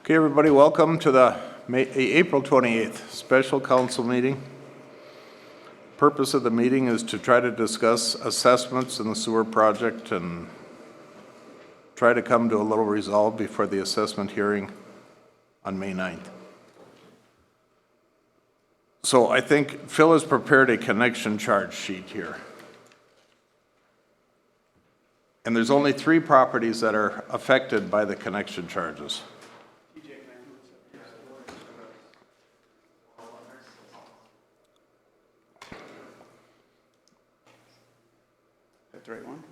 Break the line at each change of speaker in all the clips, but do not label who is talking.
Okay, everybody, welcome to the April 28th special council meeting. Purpose of the meeting is to try to discuss assessments in the sewer project and try to come to a little resolve before the assessment hearing on May 9th. So I think Phil has prepared a connection charge sheet here. And there's only 3 properties that are affected by the connection charges.
That's the right one.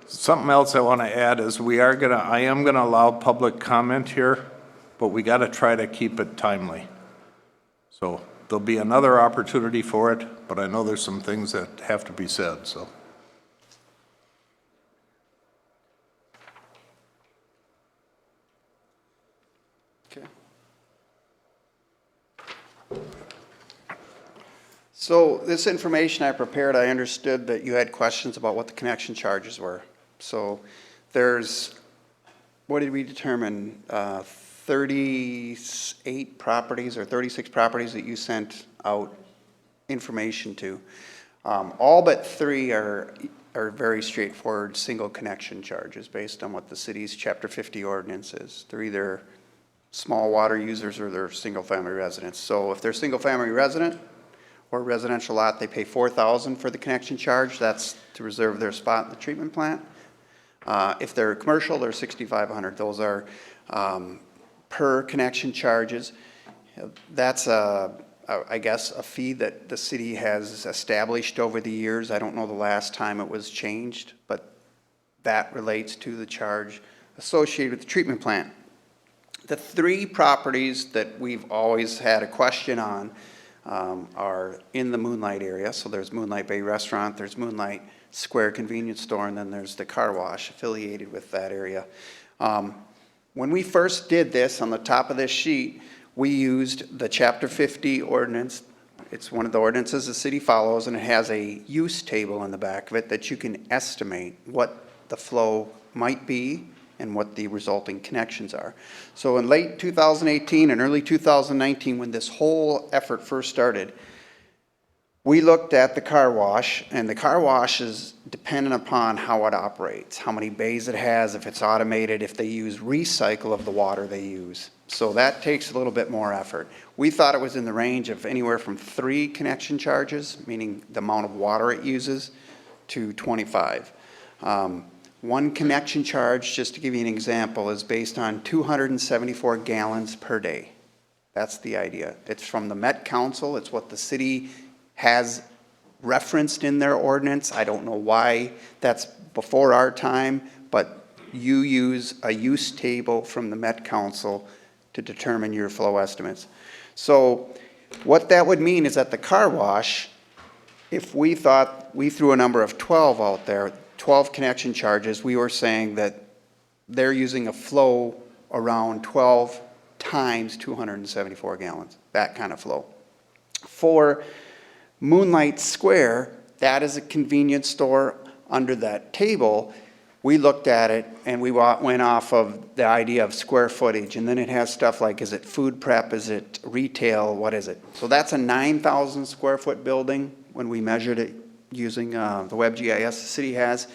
Something else I want to add is I am gonna allow public comment here, but we got to try to keep it timely. So there'll be another opportunity for it, but I know there's some things that have to be said, so.
Okay. So this information I prepared, I understood that you had questions about what the connection charges were. So there's, what did we determine? 38 properties or 36 properties that you sent out information to. All but 3 are very straightforward single connection charges based on what the city's Chapter 50 ordinance is. They're either small water users or they're single family residents. So if they're single family resident or residential lot, they pay $4,000 for the connection charge. That's to reserve their spot in the treatment plant. If they're commercial, they're $6,500. Those are per connection charges. That's I guess a fee that the city has established over the years. I don't know the last time it was changed, but that relates to the charge associated with the treatment plant. The 3 properties that we've always had a question on are in the Moonlight area. So there's Moonlight Bay Restaurant, there's Moonlight Square Convenience Store, and then there's the car wash affiliated with that area. When we first did this, on the top of this sheet, we used the Chapter 50 ordinance. It's one of the ordinances the city follows, and it has a use table in the back of it that you can estimate what the flow might be and what the resulting connections are. So in late 2018 and early 2019, when this whole effort first started, we looked at the car wash, and the car wash is dependent upon how it operates, how many bays it has, if it's automated, if they use recycle of the water they use. So that takes a little bit more effort. We thought it was in the range of anywhere from 3 connection charges, meaning the amount of water it uses, to 25. One connection charge, just to give you an example, is based on 274 gallons per day. That's the idea. It's from the Met Council. It's what the city has referenced in their ordinance. I don't know why that's before our time, but you use a use table from the Met Council to determine your flow estimates. So what that would mean is that the car wash, if we thought we threw a number of 12 out there, 12 connection charges, we were saying that they're using a flow around 12 times 274 gallons, that kind of flow. For Moonlight Square, that is a convenience store under that table. We looked at it and we went off of the idea of square footage, and then it has stuff like, is it food prep, is it retail, what is it? So that's a 9,000 square foot building when we measured it using the WebGIS the city has.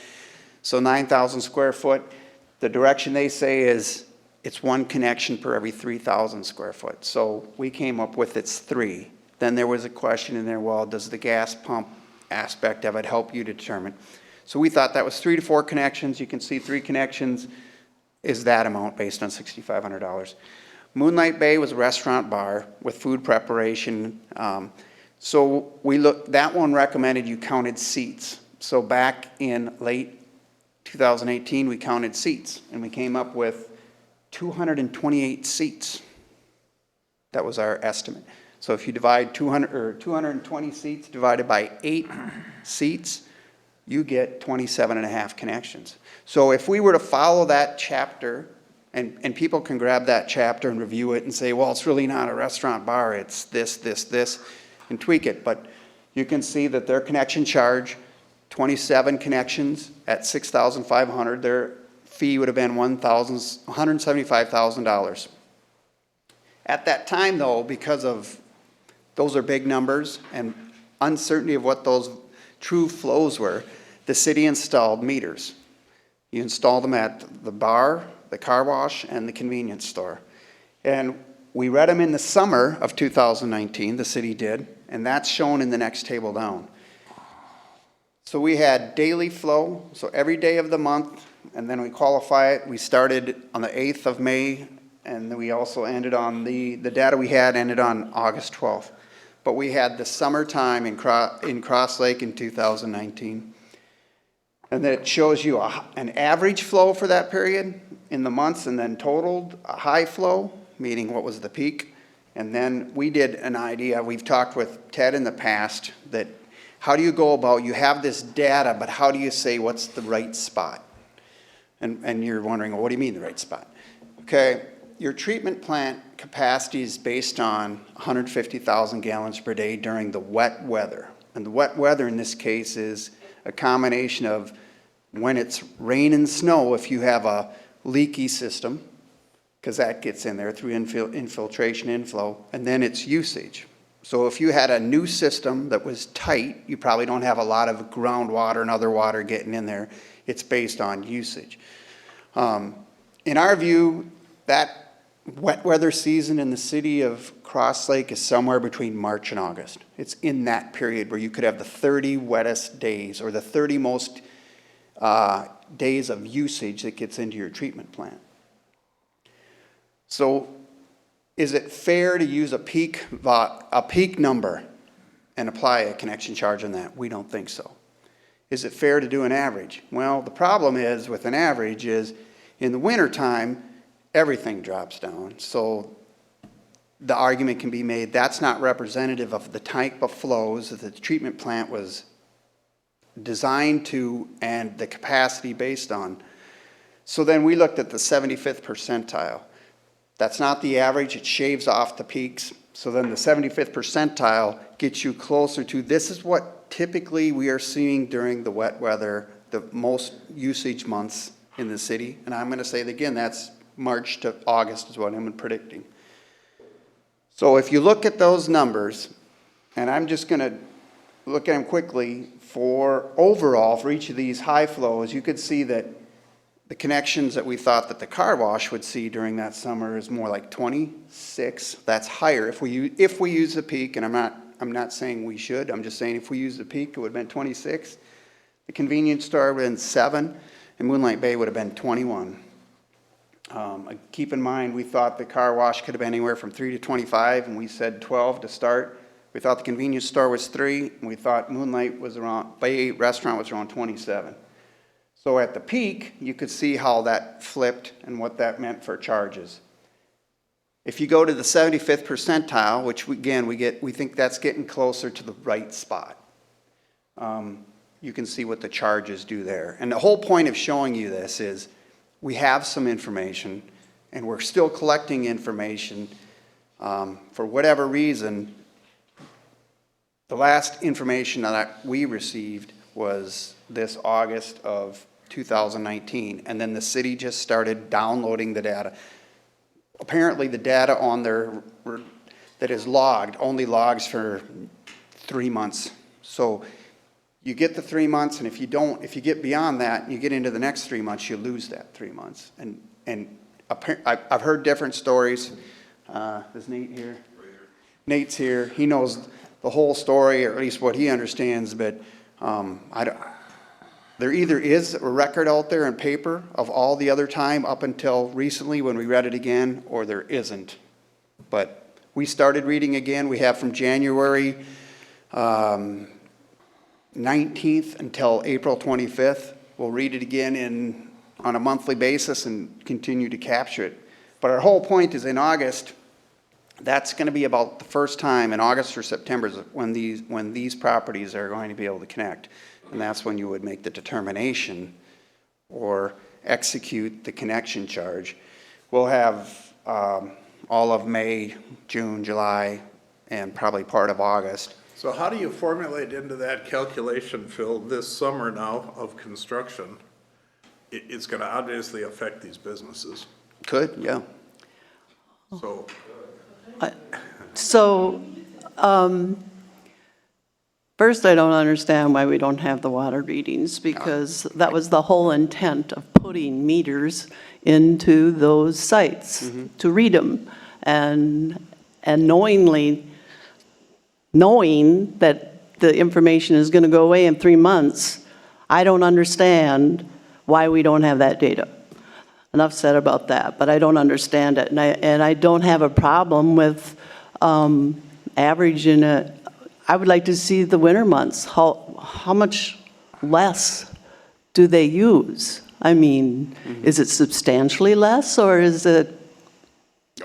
So 9,000 square foot. The direction they say is it's 1 connection per every 3,000 square foot. So we came up with it's 3. Then there was a question in there, well, does the gas pump aspect of it help you determine? So we thought that was 3 to 4 connections. You can see 3 connections is that amount based on $6,500. Moonlight Bay was a restaurant bar with food preparation. So that one recommended you counted seats. So back in late 2018, we counted seats and we came up with 228 seats. That was our estimate. So if you divide 220 seats divided by 8 seats, you get 27.5 connections. So if we were to follow that chapter, and people can grab that chapter and review it and say, well, it's really not a restaurant bar, it's this, and tweak it. But you can see that their connection charge 27 connections at $6,500. Their fee would have been $175,000. At that time, though, because of those are big numbers and uncertainty of what those true flows were, the city installed meters. You installed them at the bar, the car wash, and the convenience store. And we read them in the summer of 2019, the city did, and that's shown in the next table down. So we had daily flow, so every day of the month, and then we qualify it. We started on the 8th of May, and then we also ended on the data we had ended on August 12th. But we had the summertime in Cross Lake in 2019. And then it shows you an average flow for that period in the months, and then totaled a high flow, meaning what was the peak. And then we did an idea, we've talked with Ted in the past, that how do you go about, you have this data, but how do you say what's the right spot? And you're wondering, well, what do you mean the right spot? Okay, your treatment plant capacity is based on 150,000 gallons per day during the wet weather. And the wet weather in this case is a combination of when it's rain and snow, if you have a leaky system, because that gets in there through infiltration, inflow, and then it's usage. So if you had a new system that was tight, you probably don't have a lot of groundwater and other water getting in there. It's based on usage. In our view, that wet weather season in the city of Cross Lake is somewhere between March and August. It's in that period where you could have the 30 wettest days or the 30 most days of usage that gets into your treatment plant. So is it fair to use a peak number and apply a connection charge on that? We don't think so. Is it fair to do an average? Well, the problem is with an average is in the wintertime, everything drops down. So the argument can be made that's not representative of the type of flows that the treatment plant was designed to and the capacity based on. So then we looked at the 75th percentile. That's not the average, it shaves off the peaks. So then the 75th percentile gets you closer to, this is what typically we are seeing during the wet weather, the most usage months in the city. And I'm going to say it again, that's March to August is what I'm predicting. So if you look at those numbers, and I'm just going to look at them quickly, for overall, for each of these high flows, you could see that the connections that we thought that the car wash would see during that summer is more like 26. That's higher if we use the peak, and I'm not saying we should. I'm just saying if we use the peak, it would have been 26. The convenience store would have been 7, and Moonlight Bay would have been 21. Keep in mind, we thought the car wash could have been anywhere from 3 to 25, and we said 12 to start. We thought the convenience store was 3, and we thought Moonlight was around, Bay restaurant was around 27. So at the peak, you could see how that flipped and what that meant for charges. If you go to the 75th percentile, which again, we think that's getting closer to the right spot. You can see what the charges do there. And the whole point of showing you this is we have some information and we're still collecting information. For whatever reason, the last information that we received was this August of 2019, and then the city just started downloading the data. Apparently the data on there that is logged only logs for 3 months. So you get the 3 months, and if you get beyond that and you get into the next 3 months, you lose that 3 months. And I've heard different stories. Is Nate here? Nate's here. He knows the whole story, or at least what he understands, but there either is a record out there in paper of all the other time up until recently when we read it again, or there isn't. But we started reading again. We have from January 19th until April 25th. We'll read it again on a monthly basis and continue to capture it. But our whole point is in August, that's going to be about the first time in August or September when these properties are going to be able to connect. And that's when you would make the determination or execute the connection charge. We'll have all of May, June, July, and probably part of August
So how do you formulate into that calculation, Phil, this summer now of construction? It's gonna obviously affect these businesses,
Could, yeah.
so.
So, first, I don't understand why we don't have the water readings, because that was the whole intent of putting meters into those sites, to read them. And knowing that the information is going to go away in 3 months, I don't understand why we don't have that data. Enough said about that, but I don't understand it. And I don't have a problem with averaging it. I would like to see the winter months. How much less do they use? I mean, is it substantially less, or is it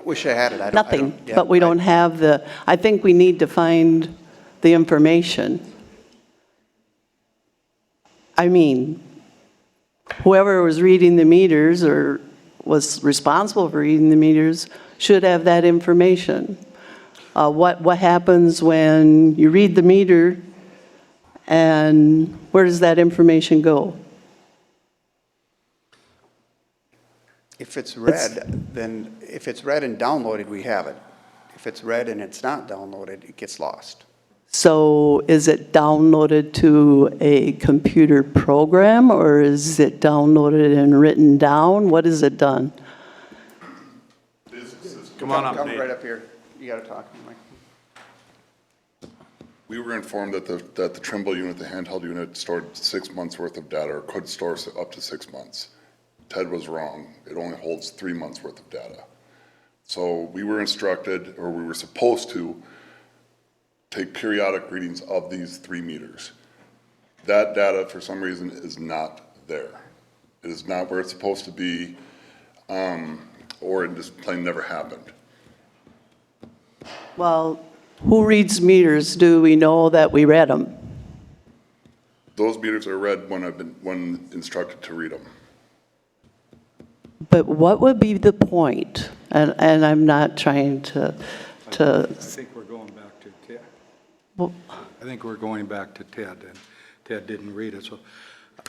Wish I had it.
nothing?
Yeah,
But we don't have the, I think we need to find the information. I mean, whoever was reading the meters or was responsible for reading the meters should have that information. What happens when you read the meter, and where does that information go?
If it's read, then if it's read and downloaded, we have it. If it's read and it's not downloaded, it gets lost.
So is it downloaded to a computer program, or is it downloaded and written down? What is it done?
Come on up,
Come
Nate.
right up here. You gotta talk, Mike.
We were informed that the Trimble unit, the handheld unit, stored 6 months' worth of data, or could store up to 6 months. Ted was wrong. It only holds 3 months' worth of data. So we were instructed, or we were supposed to, take periodic readings of these 3 meters. That data, for some reason, is not there. It is not where it's supposed to be, or it just plain never happened.
Well, who reads meters? Do we know that we read them?
Those meters are read when instructed to read them.
But what would be the point? And I'm not trying to,
I think we're going back to Ted.
well,
I think we're going back to Ted, and Ted didn't read it, so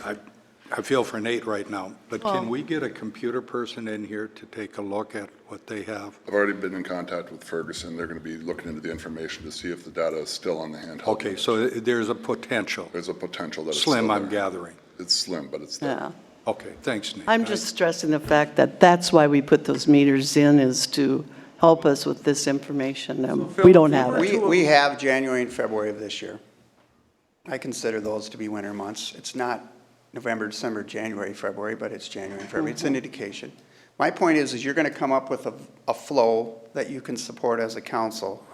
I feel for Nate right now. But can we get a computer person in here to take a look at what they have?
I've already been in contact with Ferguson. They're going to be looking into the information to see if the data is still on the handheld.
Okay,
unit.
so there's a potential.
There's a potential that it's
Slim,
still
I'm
there.
gathering.
It's slim, but it's there.
yeah.
Okay, thanks, Nate.
I'm just stressing the fact that that's why we put those meters in, is to help us with this information.
Phil,
We don't
if you
have
were
it.
We have January and February of this year. I consider those to be winter months. It's not November, December, January, February, but it's January and February. It's an indication. My point is you're going to come up with a flow that you can support as a council,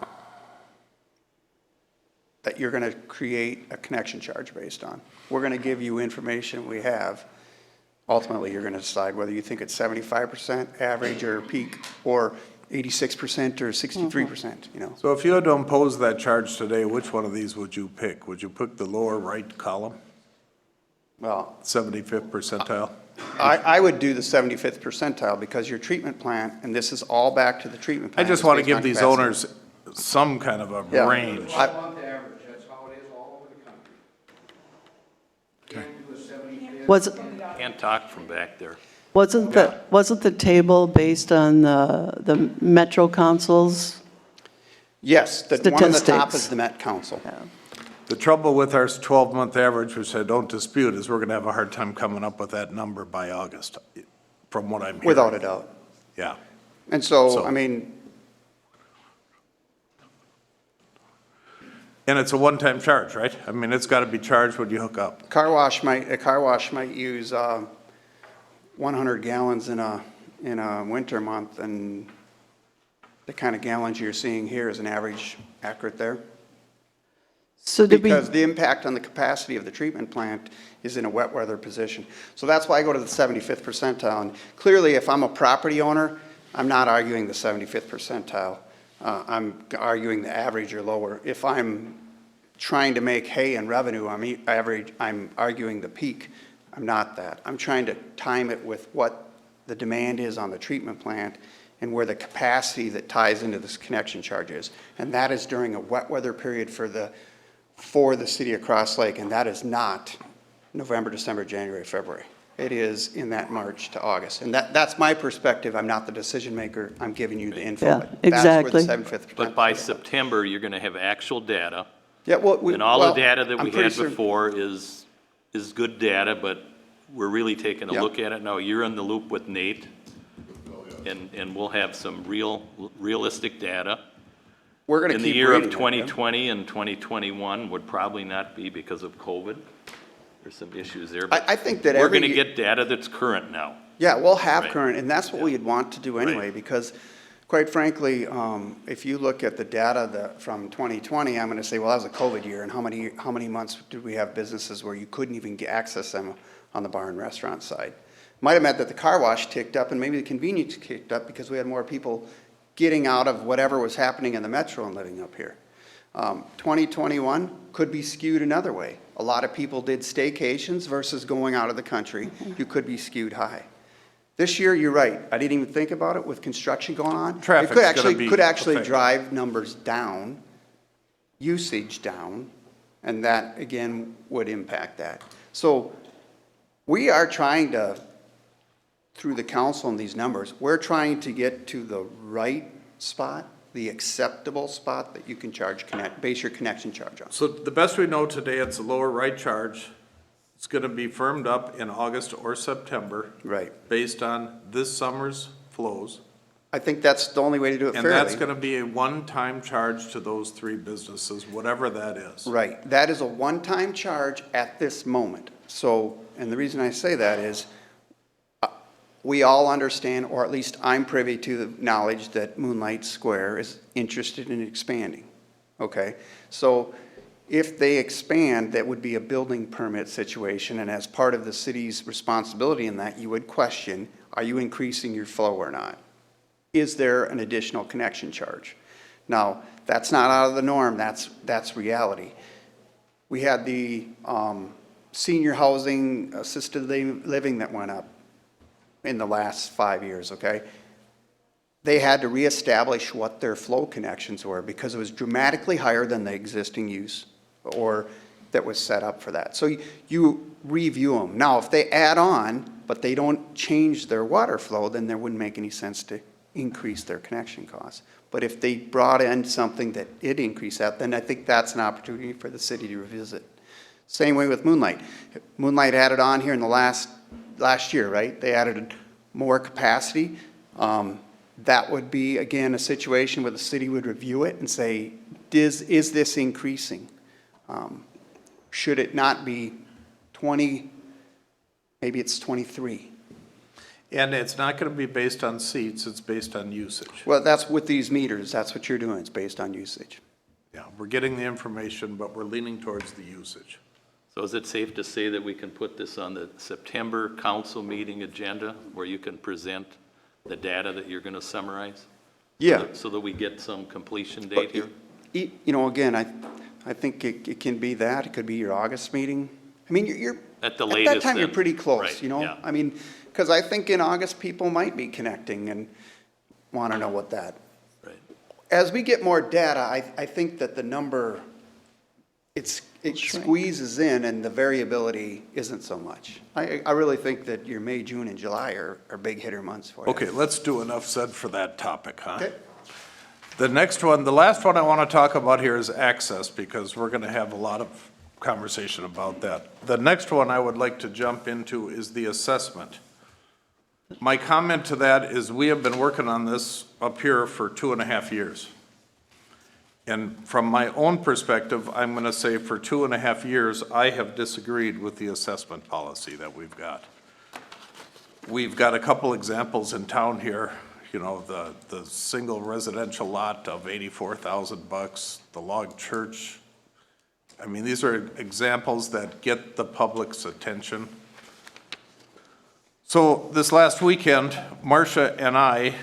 that you're going to create a connection charge based on. We're going to give you information we have. Ultimately, you're going to decide whether you think it's 75% average or peak, or 86% or 63%, you know.
So if you had to impose that charge today, which one of these would you pick? Would you pick the lower right column,
Well,
75th percentile?
I would do the 75th percentile, because your treatment plant, and this is all back to the treatment
I
plant.
just
is
want to
based
give
on
these
capacity.
owners some kind of a
Yeah.
range.
I-
Average, that's how it is all over the country. Can't do a 75th.
Can't talk from back there.
Wasn't the table based on the Metro Council's?
Yes, the one on the top
Statistics.
is the Met Council.
The trouble with our 12-month average, which I don't dispute, is we're going to have a hard time coming up with that number by August, from what I'm hearing.
Without a doubt.
Yeah.
And so,
So-
I mean,
And it's a one-time charge, right? I mean, it's got to be charged when you hook up.
a car wash might use 100 gallons in a winter month, and the kind of gallons you're seeing here is an average accurate there.
So did we,
Because the impact on the capacity of the treatment plant is in a wet weather position. So that's why I go to the 75th percentile. And clearly, if I'm a property owner, I'm not arguing the 75th percentile. I'm arguing the average or lower. If I'm trying to make hay and revenue, I'm arguing the peak. I'm not that. I'm trying to time it with what the demand is on the treatment plant and where the capacity that ties into this connection charge is. And that is during a wet weather period for the for the city of Cross Lake, and that is not November, December, January, February. It is in that March to August. And that's my perspective. I'm not the decision maker. I'm giving you the info.
Yeah,
But
exactly.
That's where the 7/5.
But by September, you're gonna have actual data.
Yeah, well,
And all the data that
I'm
we
pretty
had
certain-
before is good data, but we're really taking a
Yeah.
look at it now. You're in the loop with Nate, and we'll have some realistic data.
We're going to
In
keep
the year of
reading it, yeah.
2020 and 2021 would probably not be because of COVID. There's some issues there. but
I think that
We're
every
gonna
year-
get data that's current now.
Yeah, we'll have
Right.
current, and that's what we'd want to do anyway,
Right.
because quite frankly, if you look at the data from 2020, I'm gonna say, well, that was a COVID year, and how many months did we have businesses where you couldn't even access them on the bar and restaurant side? Might have meant that the car wash ticked up, and maybe the convenience ticked up because we had more people getting out of whatever was happening in the metro and living up here. 2021 could be skewed another way. A lot of people did staycations versus going out of the country. You could be skewed high. This year, you're right. I didn't even think about it with construction going on.
Traffic's
It
gonna be
could actually
affected.
drive numbers down, usage down, and that, again, would impact that. So we are trying to, through the council and these numbers, we're trying to get to the right spot, the acceptable spot that you can base your connection charge on.
So the best we know today, it's a lower right charge. It's gonna be firmed up in August or September.
Right.
Based on this summer's flows.
I think that's the only way to do it
And
fairly.
that's gonna be a one-time charge to those three businesses, whatever that is.
Right. That is a one-time charge at this moment. So, and the reason I say that is, we all understand, or at least I'm privy to the knowledge that Moonlight Square is interested in expanding. Okay? So if they expand, that would be a building permit situation, and as part of the city's responsibility in that, you would question, are you increasing your flow or not? Is there an additional connection charge? Now, that's not out of the norm, that's reality. We had the senior housing assisted living that went up in the last 5 years, okay? They had to reestablish what their flow connections were because it was dramatically higher than the existing use or that was set up for that. So you review them. Now, if they add on, but they don't change their water flow, then there wouldn't make any sense to increase their connection costs. But if they brought in something that did increase that, then I think that's an opportunity for the city to revisit. Same way with Moonlight. Moonlight added on here in the last year, right? They added more capacity. That would be, again, a situation where the city would review it and say, is this increasing? Should it not be 20, maybe it's 23?
And it's not gonna be based on seats, it's based on usage.
Well, that's with these meters, that's what you're doing, it's based on usage.
Yeah, we're getting the information, but we're leaning towards the usage.
So is it safe to say that we can put this on the September council meeting agenda where you can present the data that you're gonna summarize?
Yeah.
So that we get some completion date here?
You know, again, I think it can be that, it could be your August meeting. I mean, you're.
At the
At that
latest
time, you're
then.
pretty close,
Right,
you know?
yeah.
I mean, because I think in August, people might be connecting and want to know what that.
Right.
As we get more data, I think that the number, it
shrink.
squeezes in and the variability isn't so much. I really think that your May, June, and July are big hitter months for you.
Okay, let's do enough said for that topic, huh?
Okay.
The next one, the last one I want to talk about here is access, because we're going to have a lot of conversation about that. The next one I would like to jump into is the assessment. My comment to that is we have been working on this up here for 2.5 years. And from my own perspective, I'm going to say for 2.5 years, I have disagreed with the assessment policy that we've got. We've got a couple examples in town here, you know, the single residential lot of $84,000, the log church. I mean, these are examples that get the public's attention. So this last weekend, Marcia and I,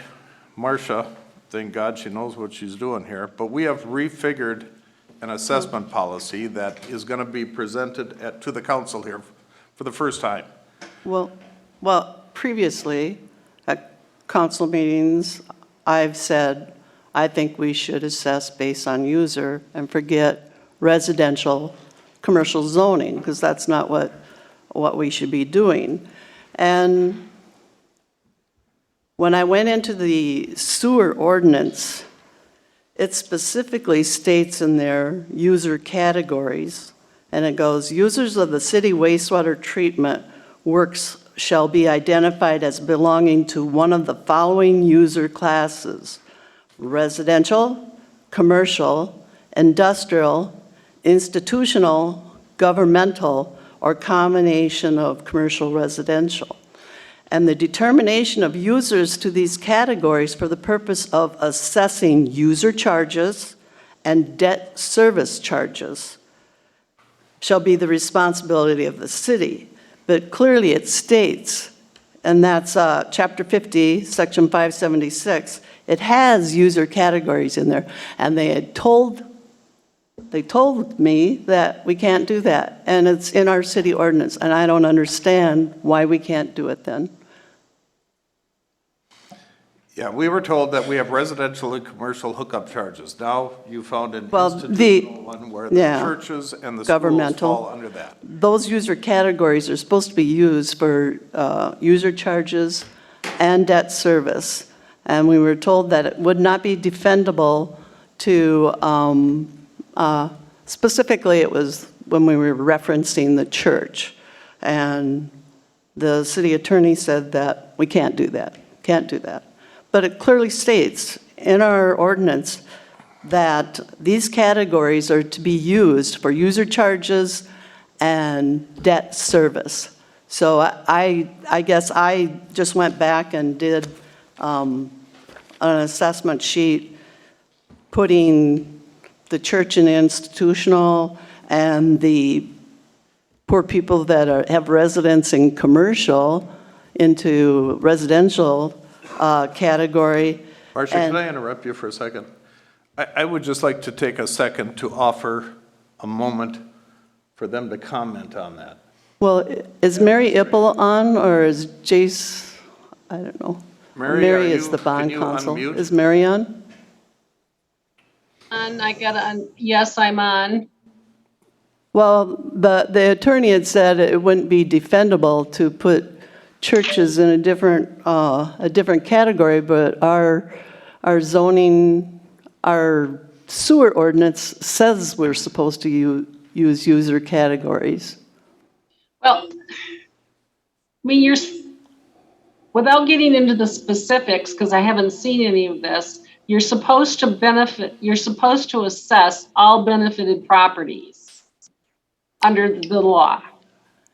Marcia, thank God she knows what she's doing here, but we have refigured an assessment policy that is going to be presented to the council here for the first time.
Well, previously, at council meetings, I've said, I think we should assess based on user and forget residential, commercial zoning, because that's not what we should be doing. And when I went into the sewer ordinance, it specifically states in there user categories, and it goes, users of the city wastewater treatment works shall be identified as belonging to one of the following user classes: residential, commercial, industrial, institutional, governmental, or combination of commercial residential. And the determination of users to these categories for the purpose of assessing user charges and debt service charges shall be the responsibility of the city. But clearly it states, and that's Chapter 50, Section 576, it has user categories in there. And they told me that we can't do that. And it's in our city ordinance, and I don't understand why we can't do it then.
Yeah, we were told that we have residential and commercial hookup charges. Now you found an
Well,
institutional one where the
yeah,
churches and the schools
governmental.
fall under that.
Those user categories are supposed to be used for user charges and debt service. And we were told that it would not be defendable to, specifically it was when we were referencing the church. And the city attorney said that we can't do that, can't do that. But it clearly states in our ordinance that these categories are to be used for user charges and debt service. So I guess I just went back and did an assessment sheet putting the church and institutional and the poor people that have residence in commercial into residential category.
Marcia, can I interrupt you for a second? I would just like to take a second to offer a moment for them to comment on that.
Well, is Mary Ippel on, or is Jace, I don't know.
Mary,
Mary is the
can
bond
you
counsel.
unmute?
Is Mary on?
I gotta, yes, I'm on.
Well, the attorney had said it wouldn't be defendable to put churches in a different category, but our zoning, our sewer ordinance says we're supposed to use user categories.
Well, I mean, without getting into the specifics, because I haven't seen any of this, you're supposed to assess all benefited properties under the law.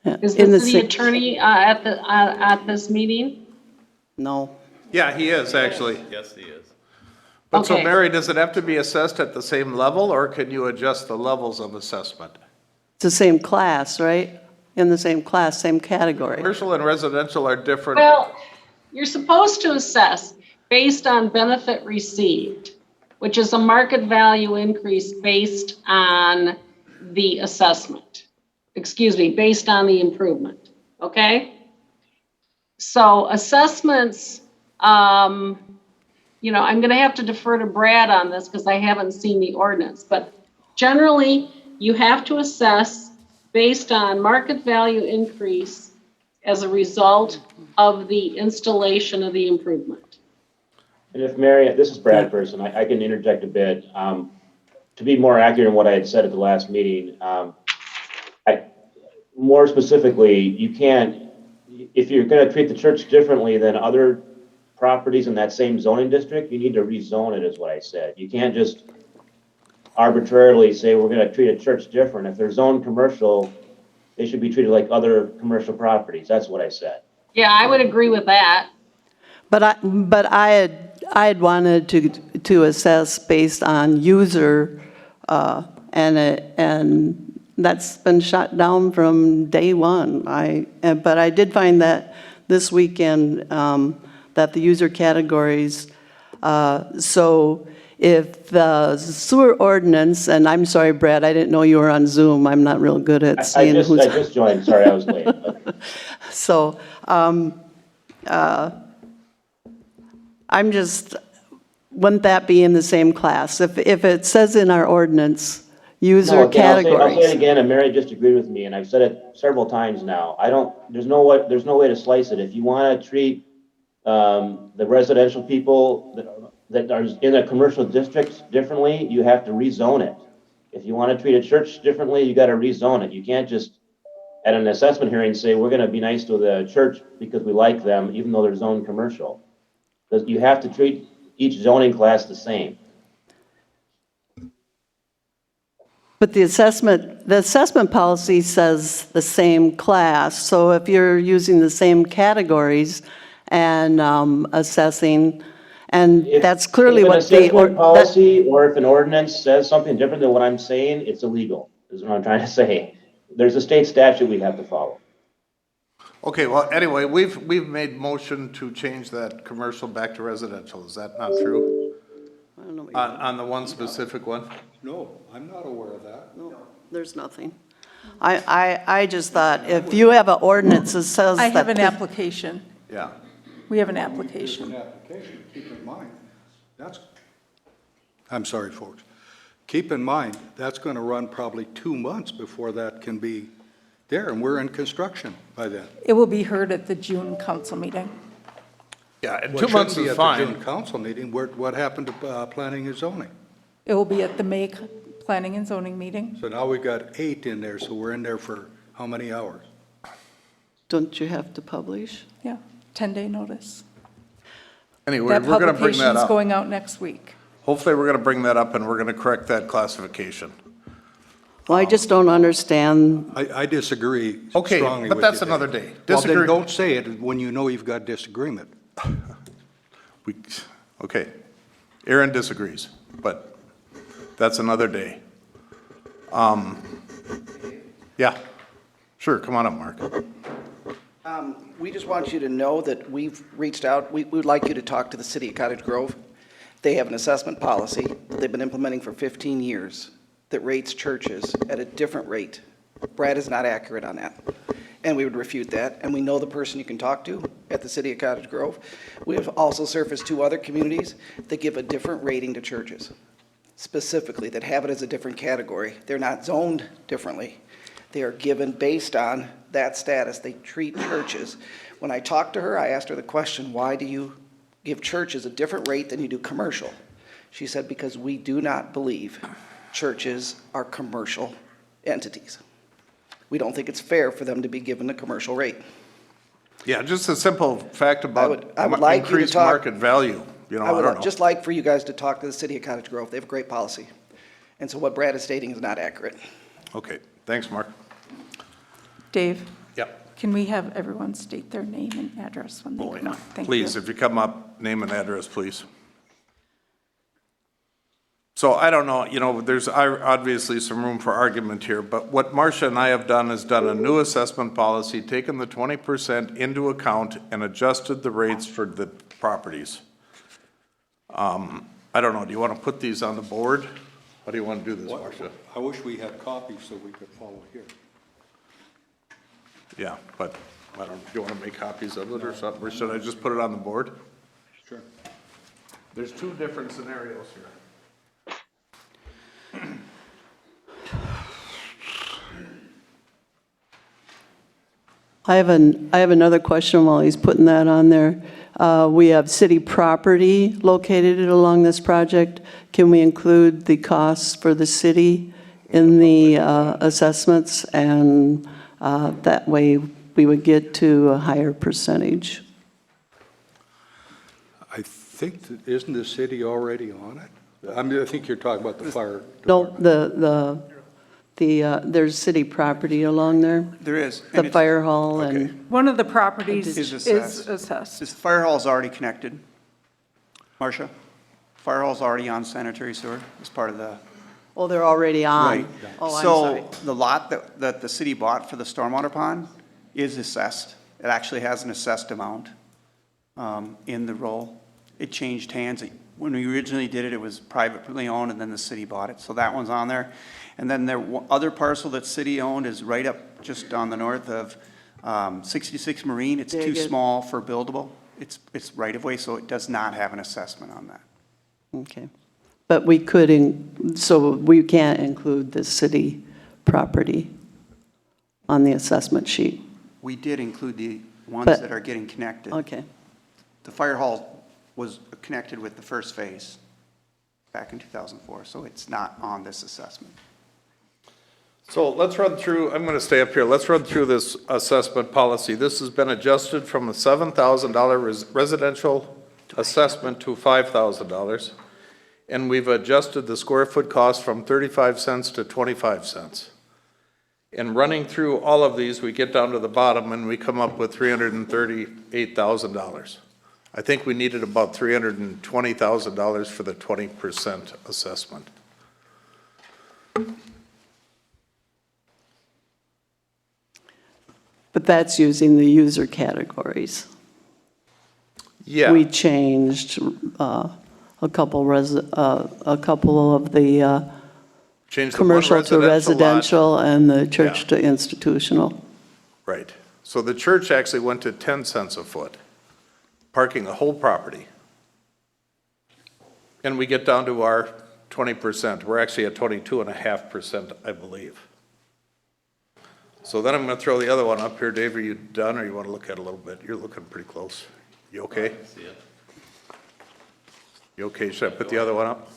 Yeah,
Is
in
the
the
city
ci-
attorney at this meeting?
No.
Yeah, he is, actually.
Yes, he is.
But so
Okay.
Mary, does it have to be assessed at the same level, or can you adjust the levels of assessment?
It's the same class, right? In the same class, same category.
Commercial and residential are different.
Well, you're supposed to assess based on benefit received, which is a market value increase based on the assessment. Based on the improvement, okay? So assessments, I'm gonna have to defer to Brad on this because I haven't seen the ordinance, but generally, you have to assess based on market value increase as a result of the installation of the improvement.
And if Mary, this is Brad Person, I can interject a bit. To be more accurate in what I had said at the last meeting, more specifically, you can't, if you're gonna treat the church differently than other properties in that same zoning district, you need to rezone it, is what I said. You can't just arbitrarily say we're gonna treat a church different. If they're zoned commercial, they should be treated like other commercial properties. That's what I said.
Yeah, I would agree with that.
But I had wanted to assess based on user, and that's been shot down from day one. But I did find that this weekend, that the user categories, so if the sewer ordinance, and I'm sorry, Brad, I didn't know you were on Zoom. I'm not real good at
I
seeing who's.
just joined, sorry, I was late. But
So, I'm just, wouldn't that be in the same class? If it says in our ordinance, user
No, again, I'll say it
categories.
again, and Mary disagreed with me, and I've said it several times now. There's no way to slice it. If you want to treat the residential people that are in a commercial district differently, you have to rezone it. If you want to treat a church differently, you got to rezone it. You can't just, at an assessment hearing, say, we're going to be nice to the church because we like them, even though they're zoned commercial. Because you have to treat each zoning class the same.
But the assessment policy says the same class, so if you're using the same categories and assessing, and that's clearly what
If an assessment policy or if an ordinance says something different than what I'm saying, it's illegal, is what I'm trying to say. There's a state statute we have to follow.
Okay, well, anyway, we've made motion to change that commercial back to residential. Is that not true?
I don't know what
On the one specific one?
No, I'm not aware of that.
No, there's nothing. I just thought, if you have an ordinance that says that.
I have an application.
Yeah.
We have an
There's
application.
an application, keep in mind, I'm sorry, folks. Keep in mind, that's going to run probably 2 months before that can be there, and we're in construction by then.
It will be heard at the June council meeting.
Yeah, and
Well,
2 months
it shouldn't be
is
at the
fine.
June council meeting. What happened to planning and zoning?
It will be at the May planning and zoning meeting.
So now we've got 8 in there, so we're in there for how many hours?
Don't you have to publish?
Yeah, 10-day notice.
Anyway,
That
we're gonna bring that
publication's
up.
going out next week.
Hopefully, we're gonna bring that up and we're gonna correct that classification.
Well, I just don't understand.
I disagree
Okay,
strongly
but
with you,
that's another day.
Well,
Disagree-
then don't say it when you know you've got disagreement.
Okay. Aaron disagrees, but that's another day. Yeah, sure, come on up, Mark.
We just want you to know that we've reached out, we would like you to talk to the city of Cottage Grove. They have an assessment policy that they've been implementing for 15 years that rates churches at a different rate. Brad is not accurate on that, and we would refute that, and we know the person you can talk to at the city of Cottage Grove. We have also surfaced 2 other communities that give a different rating to churches, specifically, that have it as a different category. They're not zoned differently. They are given based on that status. They treat churches. When I talked to her, I asked her the question, why do you give churches a different rate than you do commercial? She said, because we do not believe churches are commercial entities. We don't think it's fair for them to be given a commercial rate.
Yeah, just a simple fact about
I would like you to
increased
talk-
market value, you know, I don't know.
just like for you guys to talk to the city of Cottage Grove. They have a great policy. And so what Brad is stating is not accurate.
Okay, thanks, Mark.
Dave,
Yep.
can we have everyone state their name and address when they come up? Thank you.
Please, if you come up, name and address, please. So I don't know, you know, there's obviously some room for argument here, but what Marcia and I have done is done a new assessment policy, taken the 20% into account and adjusted the rates for the properties. I don't know, do you want to put these on the board? How do you want to do this, Marcia?
I wish we had copies so we could follow here.
Yeah, but I don't, do you want to make copies of it or something, or should I just put it on the board?
Sure.
There's 2 different scenarios here.
I have another question while he's putting that on there. We have city property located along this project. Can we include the costs for the city in the assessments? And that way, we would get to a higher percentage.
I think, isn't the city already on it? I mean, I think you're talking about the fire
No,
department.
there's city property along there,
There is.
the fire hall and,
One of the properties
Is
is
assessed.
assessed.
This fire hall's already connected. Marcia? Fire hall's already on sanitary sewer as part of the.
oh, they're already on.
Right.
Oh, I'm sorry.
So the lot that the city bought for the stormwater pond is assessed. It actually has an assessed amount in the roll. It changed hands. When we originally did it, it was privately owned, and then the city bought it. So that one's on there. And then the other parcel that city owned is right up just on the north of 66 Marine. It's too
Daggett.
small for buildable. It's right of way, so it does not have an assessment on that.
Okay. But we could, so we can't include the city property on the assessment sheet.
We did include the ones
But-
that are getting connected.
Okay.
The fire hall was connected with the first phase back in 2004, so it's not on this assessment.
So let's run through, I'm going to stay up here, let's run through this assessment policy. This has been adjusted from a $7,000 residential assessment to $5,000. And we've adjusted the square foot cost from 35 cents to 25 cents. And running through all of these, we get down to the bottom and we come up with $338,000. I think we needed about $320,000 for the 20% assessment.
But that's using the user categories.
Yeah.
We changed a couple of the
Changed the one
commercial to
lot.
residential and the church
Yeah.
to institutional.
Right. So the church actually went to 10 cents a foot, parking the whole property. And we get down to our 20%. We're actually at 22.5%, I believe. So then I'm going to throw the other one up here. Dave, are you done, or you want to look at it a little bit? You're looking pretty close. You okay?
See it?
You okay? Should I put the other one up?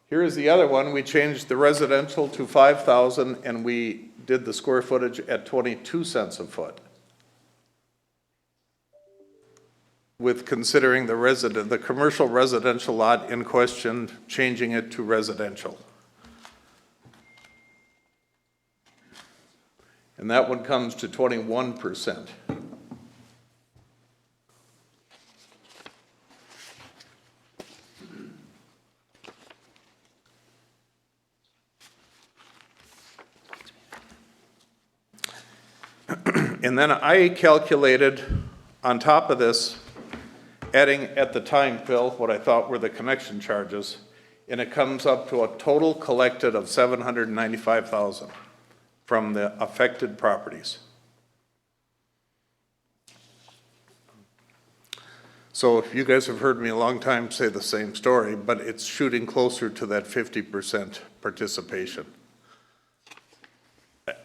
Here is the other one. We changed the residential to 5,000, and we did the square footage at 22 cents a foot. With considering the commercial residential lot in question, changing it to residential. And that one comes to 21%. And then I calculated on top of this, adding at the time, Phil, what I thought were the connection charges, and it comes up to a total collected of $795,000 from the affected properties. So you guys have heard me a long time say the same story, but it's shooting closer to that 50% participation.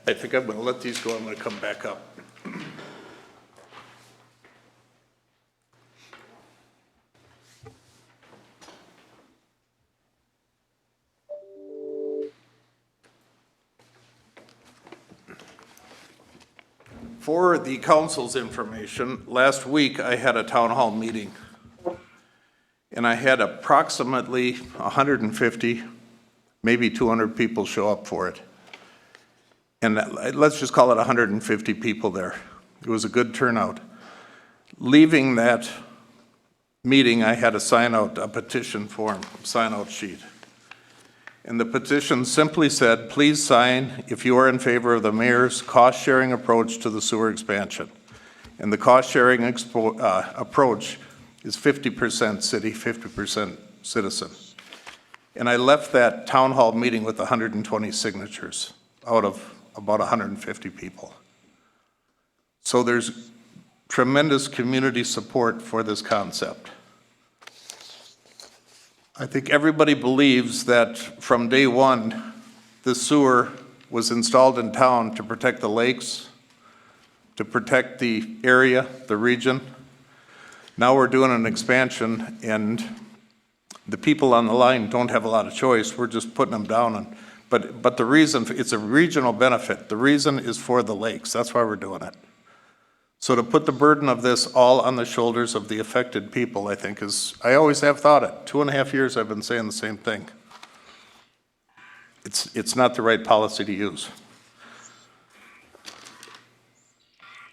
I think I'm going to let these go. I'm going to come back up. For the council's information, last week I had a town hall meeting, and I had approximately 150, maybe 200 people show up for it. And let's just call it 150 people there. It was a good turnout. Leaving that meeting, I had to sign out a petition form, sign-out sheet. And the petition simply said, please sign if you are in favor of the mayor's cost-sharing approach to the sewer expansion. And the cost-sharing approach is 50% city, 50% citizen. And I left that town hall meeting with 120 signatures out of about 150 people. So there's tremendous community support for this concept. I think everybody believes that from day one, the sewer was installed in town to protect the lakes, to protect the area, the region. Now we're doing an expansion, and the people on the line don't have a lot of choice. We're just putting them down. But the reason, it's a regional benefit. The reason is for the lakes. That's why we're doing it. So to put the burden of this all on the shoulders of the affected people, I think is, I always have thought it. 2.5 years I've been saying the same thing. It's not the right policy to use.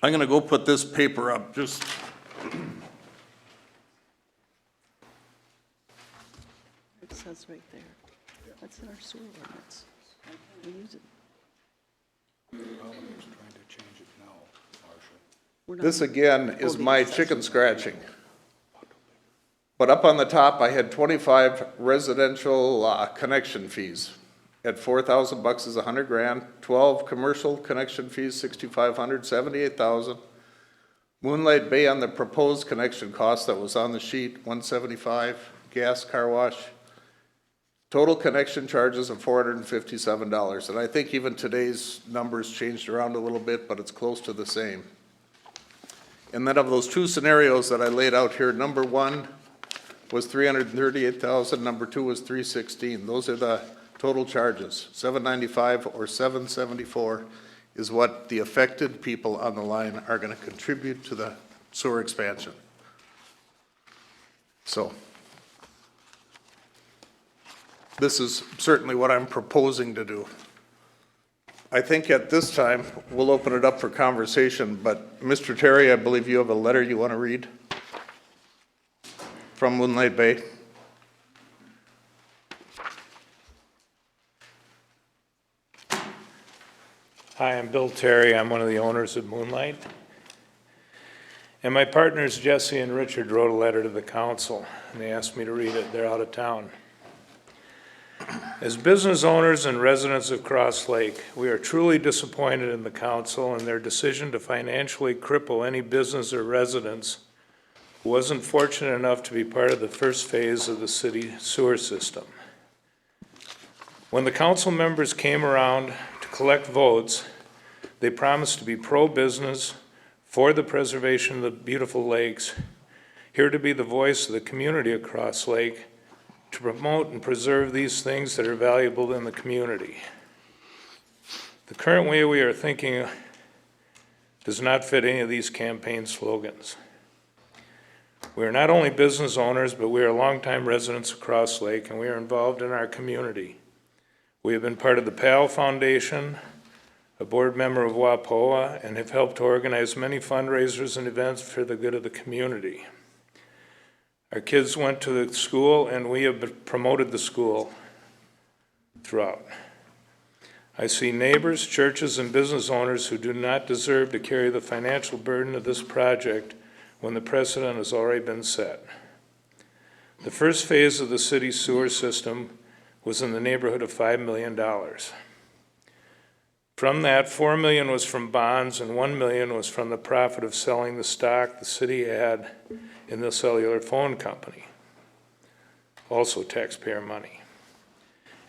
I'm going to go put this paper up just.
It says right there. That's in our sewer ordinance. We use it.
Well, I'm just trying to change it now, Marcia.
We're not-
This again is my chicken scratching. But up on the top, I had 25 residential connection fees. At $4,000 is $100,000. 12 commercial connection fees, $6,500, $78,000. Moonlight Bay on the proposed connection cost that was on the sheet, 175, gas car wash. Total connection charges of $457, and I think even today's numbers changed around a little bit, but it's close to the same. And then of those two scenarios that I laid out here, number one was 338,000, number two was 316. Those are the total charges. 795 or 774 is what the affected people on the line are going to contribute to the sewer expansion. So this is certainly what I'm proposing to do. I think at this time, we'll open it up for conversation, but Mr. Terry, I believe you have a letter you want to read from Moonlight Bay.
Hi, I'm Bill Terry. I'm one of the owners of Moonlight. And my partners Jesse and Richard wrote a letter to the council, and they asked me to read it. They're out of town. As business owners and residents of Cross Lake, we are truly disappointed in the council and their decision to financially cripple any business or residents who wasn't fortunate enough to be part of the first phase of the city sewer system. When the council members came around to collect votes, they promised to be pro-business, for the preservation of the beautiful lakes, here to be the voice of the community of Cross Lake, to promote and preserve these things that are valuable in the community. The current way we are thinking does not fit any of these campaign slogans. We are not only business owners, but we are longtime residents of Cross Lake, and we are involved in our community. We have been part of the PAL Foundation, a board member of WAPOA, and have helped to organize many fundraisers and events for the good of the community. Our kids went to the school, and we have promoted the school throughout. I see neighbors, churches, and business owners who do not deserve to carry the financial burden of this project when the precedent has already been set. The first phase of the city's sewer system was in the neighborhood of $5 million. From that, $4 million was from bonds and $1 million was from the profit of selling the stock the city had in the cellular phone company, also taxpayer money.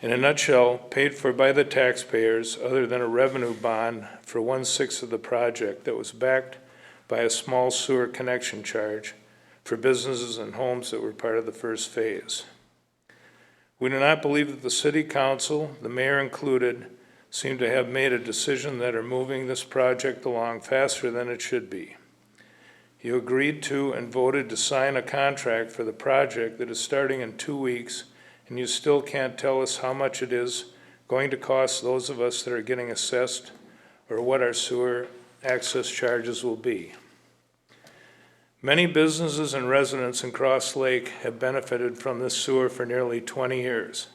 In a nutshell, paid for by the taxpayers other than a revenue bond for 1/6 of the project that was backed by a small sewer connection charge for businesses and homes that were part of the first phase. We do not believe that the city council, the mayor included, seem to have made a decision that are moving this project along faster than it should be. You agreed to and voted to sign a contract for the project that is starting in 2 weeks, and you still can't tell us how much it is going to cost those of us that are getting assessed or what our sewer access charges will be. Many businesses and residents in Cross Lake have benefited from this sewer for nearly 20 years.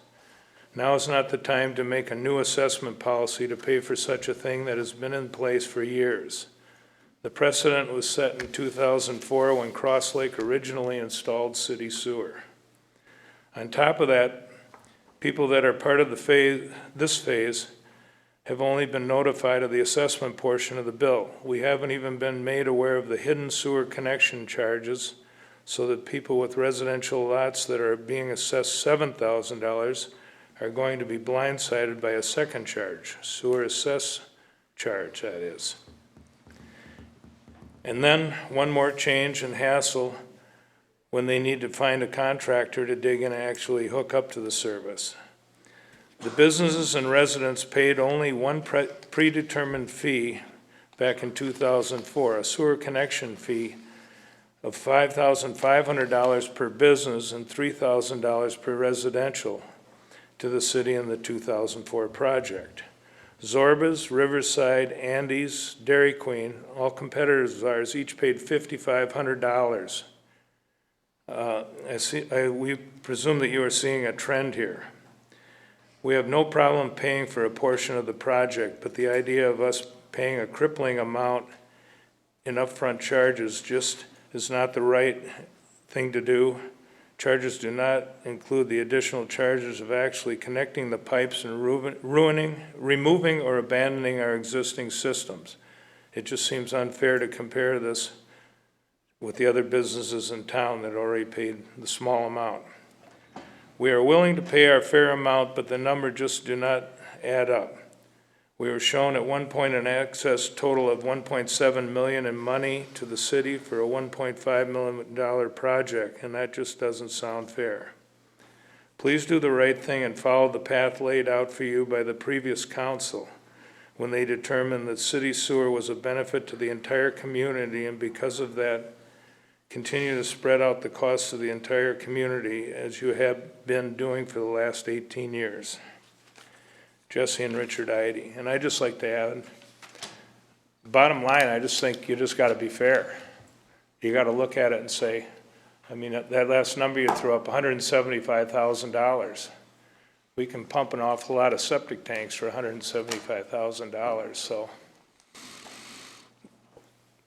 Now is not the time to make a new assessment policy to pay for such a thing that has been in place for years. The precedent was set in 2004 when Cross Lake originally installed city sewer. On top of that, people that are part of this phase have only been notified of the assessment portion of the bill. We haven't even been made aware of the hidden sewer connection charges, so that people with residential lots that are being assessed $7,000 are going to be blindsided by a second charge, sewer assess charge, that is. And then one more change and hassle when they need to find a contractor to dig in and actually hook up to the service. The businesses and residents paid only one predetermined fee back in 2004, a sewer connection fee of $5,500 per business and $3,000 per residential to the city in the 2004 project. Zorbas, Riverside, Andes, Dairy Queen, all competitors of ours, each paid $5,500. We presume that you are seeing a trend here. We have no problem paying for a portion of the project, but the idea of us paying a crippling amount in upfront charges just is not the right thing to do. Charges do not include the additional charges of actually connecting the pipes and removing or abandoning our existing systems. It just seems unfair to compare this with the other businesses in town that already paid the small amount. We are willing to pay our fair amount, but the number just do not add up. We were shown at one point an excess total of $1.7 million in money to the city for a $1.5 million project, and that just doesn't sound fair. Please do the right thing and follow the path laid out for you by the previous council when they determined that city sewer was a benefit to the entire community, and because of that, continue to spread out the costs of the entire community as you have been doing for the last 18 years. Jesse and Richard Idy. And I just like to add, bottom line, I just think you just got to be fair. You got to look at it and say, I mean, that last number you threw up, $175,000. We can pump an awful lot of septic tanks for $175,000, so.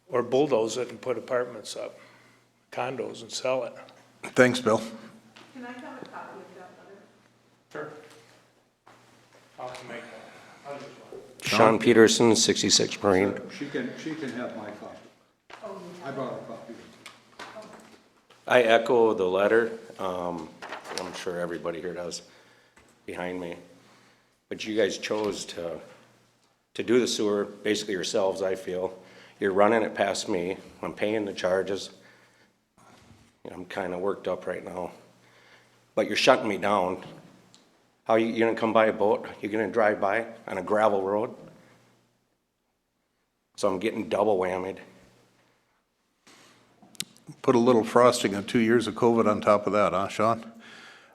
Or bulldoze it and put apartments up, condos, and sell it.
Thanks, Bill.
Can I have a copy of that letter?
Sure. I'll make that.
Sean Peterson, 66 Marine.
She can have my copy. I brought a copy.
I echo the letter. I'm sure everybody here does behind me. But you guys chose to do the sewer, basically yourselves, I feel. You're running it past me. I'm paying the charges. I'm kind of worked up right now. But you're shutting me down. How you gonna come by a boat? You're gonna drive by on a gravel road? So I'm getting double whammied.
Put a little frosting on 2 years of COVID on top of that, huh, Sean?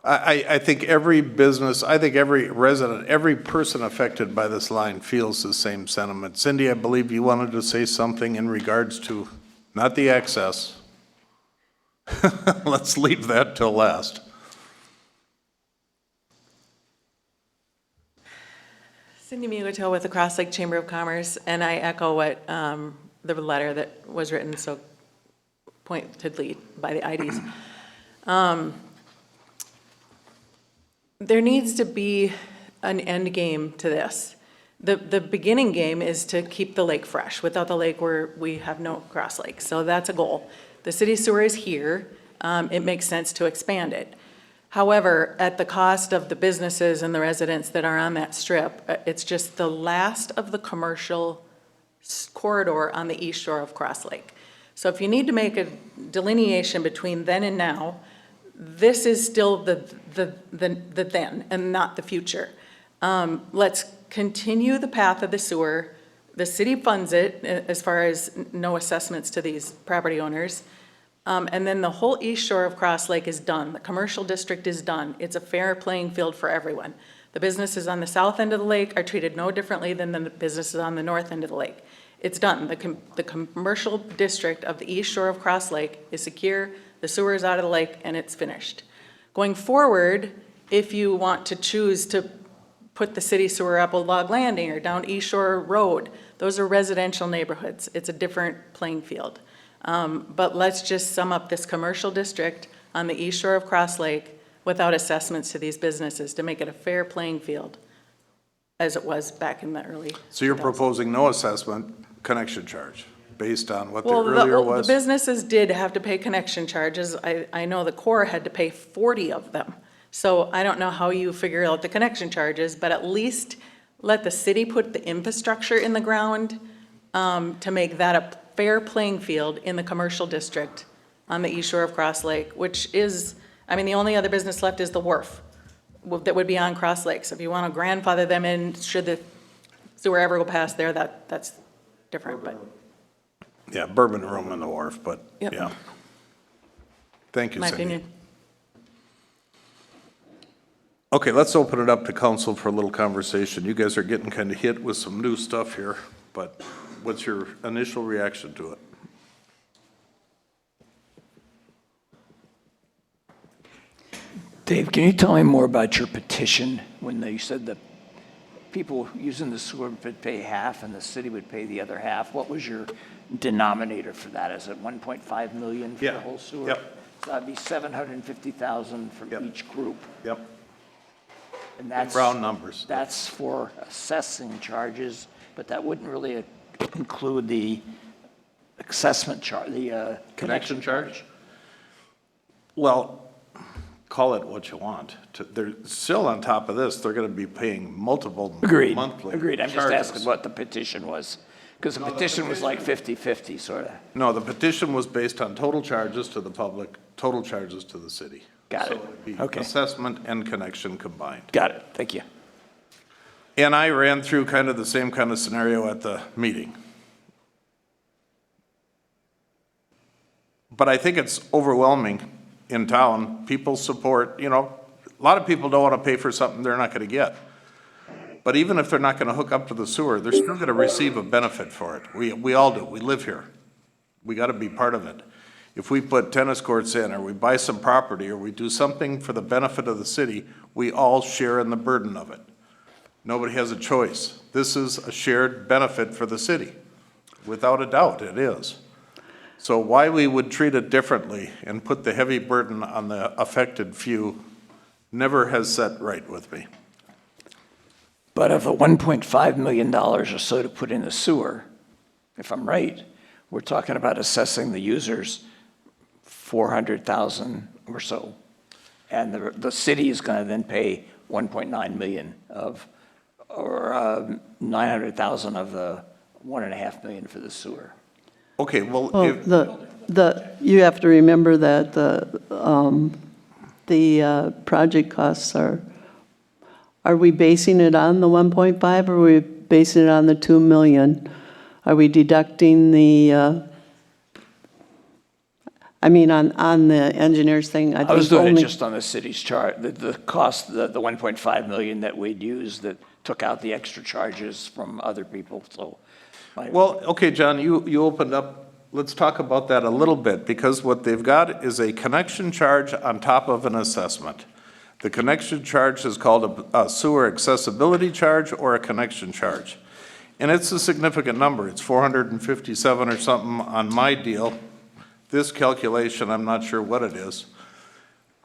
I think every business, I think every resident, every person affected by this line feels the same sentiment. Cindy, I believe you wanted to say something in regards to, not the excess. Let's leave that till last.
Cindy Mugato with the Cross Lake Chamber of Commerce, and I echo what the letter that was written so pointedly by the IDs. There needs to be an end game to this. The beginning game is to keep the lake fresh. Without the lake, we have no Cross Lake, so that's a goal. The city sewer is here. It makes sense to expand it. However, at the cost of the businesses and the residents that are on that strip, it's just the last of the commercial corridor on the east shore of Cross Lake. So if you need to make a delineation between then and now, this is still the then and not the future. Let's continue the path of the sewer. The city funds it as far as no assessments to these property owners. And then the whole east shore of Cross Lake is done. The commercial district is done. It's a fair playing field for everyone. The businesses on the south end of the lake are treated no differently than the businesses on the north end of the lake. It's done. The commercial district of the east shore of Cross Lake is secure, the sewer is out of the lake, and it's finished. Going forward, if you want to choose to put the city sewer up a Log Landing or down East Shore Road, those are residential neighborhoods. It's a different playing field. But let's just sum up this commercial district on the east shore of Cross Lake without assessments to these businesses to make it a fair playing field as it was back in the early.
So you're proposing no assessment, connection charge, based on what the
Well,
earlier was?
the businesses did have to pay connection charges. I know the Corps had to pay 40 of them. So I don't know how you figure out the connection charges, but at least let the city put the infrastructure in the ground to make that a fair playing field in the commercial district on the east shore of Cross Lake, which is, I mean, the only other business left is the wharf that would be on Cross Lake. So if you want to grandfather them in, should the sewer ever go past there, that's different, but.
Yeah, bourbon room in the wharf, but,
Yep.
yeah. Thank you,
My
Cindy.
opinion.
Okay, let's open it up to council for a little conversation. You guys are getting kind of hit with some new stuff here, but what's your initial reaction to it?
Dave, can you tell me more about your petition when you said that people using the sewer would pay half and the city would pay the other half? What was your denominator for that? Is it 1.5 million for the whole sewer?
Yep.
So that'd be 750,000 from each group.
Yep.
And that's
Round numbers.
That's for assessing charges, but that wouldn't really include the assessment charge, the connection charge?
Well, call it what you want. They're still on top of this, they're gonna be paying multiple
Agreed,
monthly
agreed. I'm just
charges.
asking what the petition was, because the petition was like 50/50, sort of.
No, the petition was based on total charges to the public, total charges to the city.
Got
So
it.
it'd be
Okay.
assessment and connection combined.
Got it, thank you.
And I ran through kind of the same kind of scenario at the meeting. But I think it's overwhelming in town. People support, a lot of people don't want to pay for something they're not going to get. But even if they're not going to hook up to the sewer, they're still going to receive a benefit for it. We all do. We live here. We got to be part of it. If we put tennis courts in, or we buy some property, or we do something for the benefit of the city, we all share in the burden of it. Nobody has a choice. This is a shared benefit for the city. Without a doubt, it is. So why we would treat it differently and put the heavy burden on the affected few never has set right with me.
But of the $1.5 million or so to put in the sewer, if I'm right, we're talking about assessing the users $400,000 or so. And the city is going to then pay 1.9 million or 900,000 of the 1.5 million for the sewer.
Okay, well,
Well,
if,
you have to remember that the project costs are we basing it on the 1.5 or are we basing it on the 2 million? Are we deducting the, on the engineer's thing?
I was
think
doing it
only-
just on the city's chart, the cost, the 1.5 million that we'd use that took out the extra charges from other people, so.
well, okay, John, you opened up, let's talk about that a little bit, because what they've got is a connection charge on top of an assessment. The connection charge is called a sewer accessibility charge or a connection charge. And it's a significant number. It's 457 or something on my deal. This calculation, I'm not sure what it is.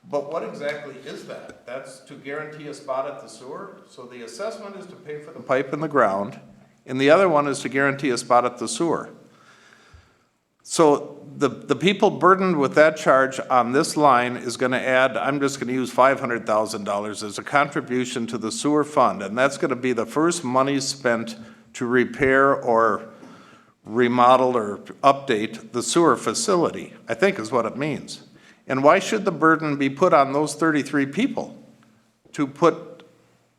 But what exactly is that? That's to guarantee a spot at the sewer? So the assessment is to pay for the pipe in the ground, and the other one is to guarantee a spot at the sewer. So the people burdened with that charge on this line is going to add, I'm just going to use $500,000 as a contribution to the sewer fund, and that's going to be the first money spent to repair or remodel or update the sewer facility, I think is what it means. And why should the burden be put on those 33 people to put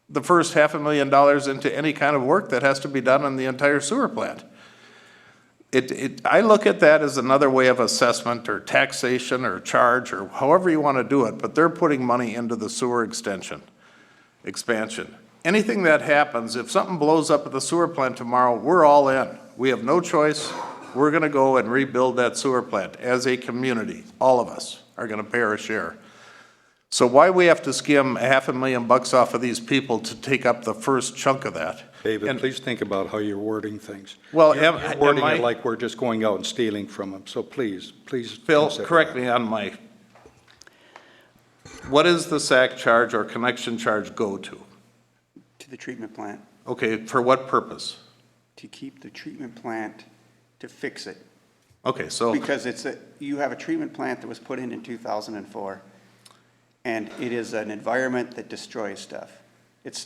the first $500,000 into any kind of work that has to be done on the entire sewer plant? I look at that as another way of assessment or taxation or charge or however you want to do it, but they're putting money into the sewer expansion. Anything that happens, if something blows up at the sewer plant tomorrow, we're all in. We have no choice. We're going to go and rebuild that sewer plant as a community. All of us are going to pay our share. So why we have to skim $500,000 off of these people to take up the first chunk of that?
David, please think about how you're wording things.
Well,
You're
am
wording
I-
it like we're just going out and stealing from them, so please.
Phil,
consider
correct
that.
me on what is the SAC charge or connection charge go to?
To the treatment plant,
Okay, for what purpose?
to keep the treatment plant, to fix it.
Okay, so,
Because you have a treatment plant that was put in 2004, and it is an environment that destroys stuff. It's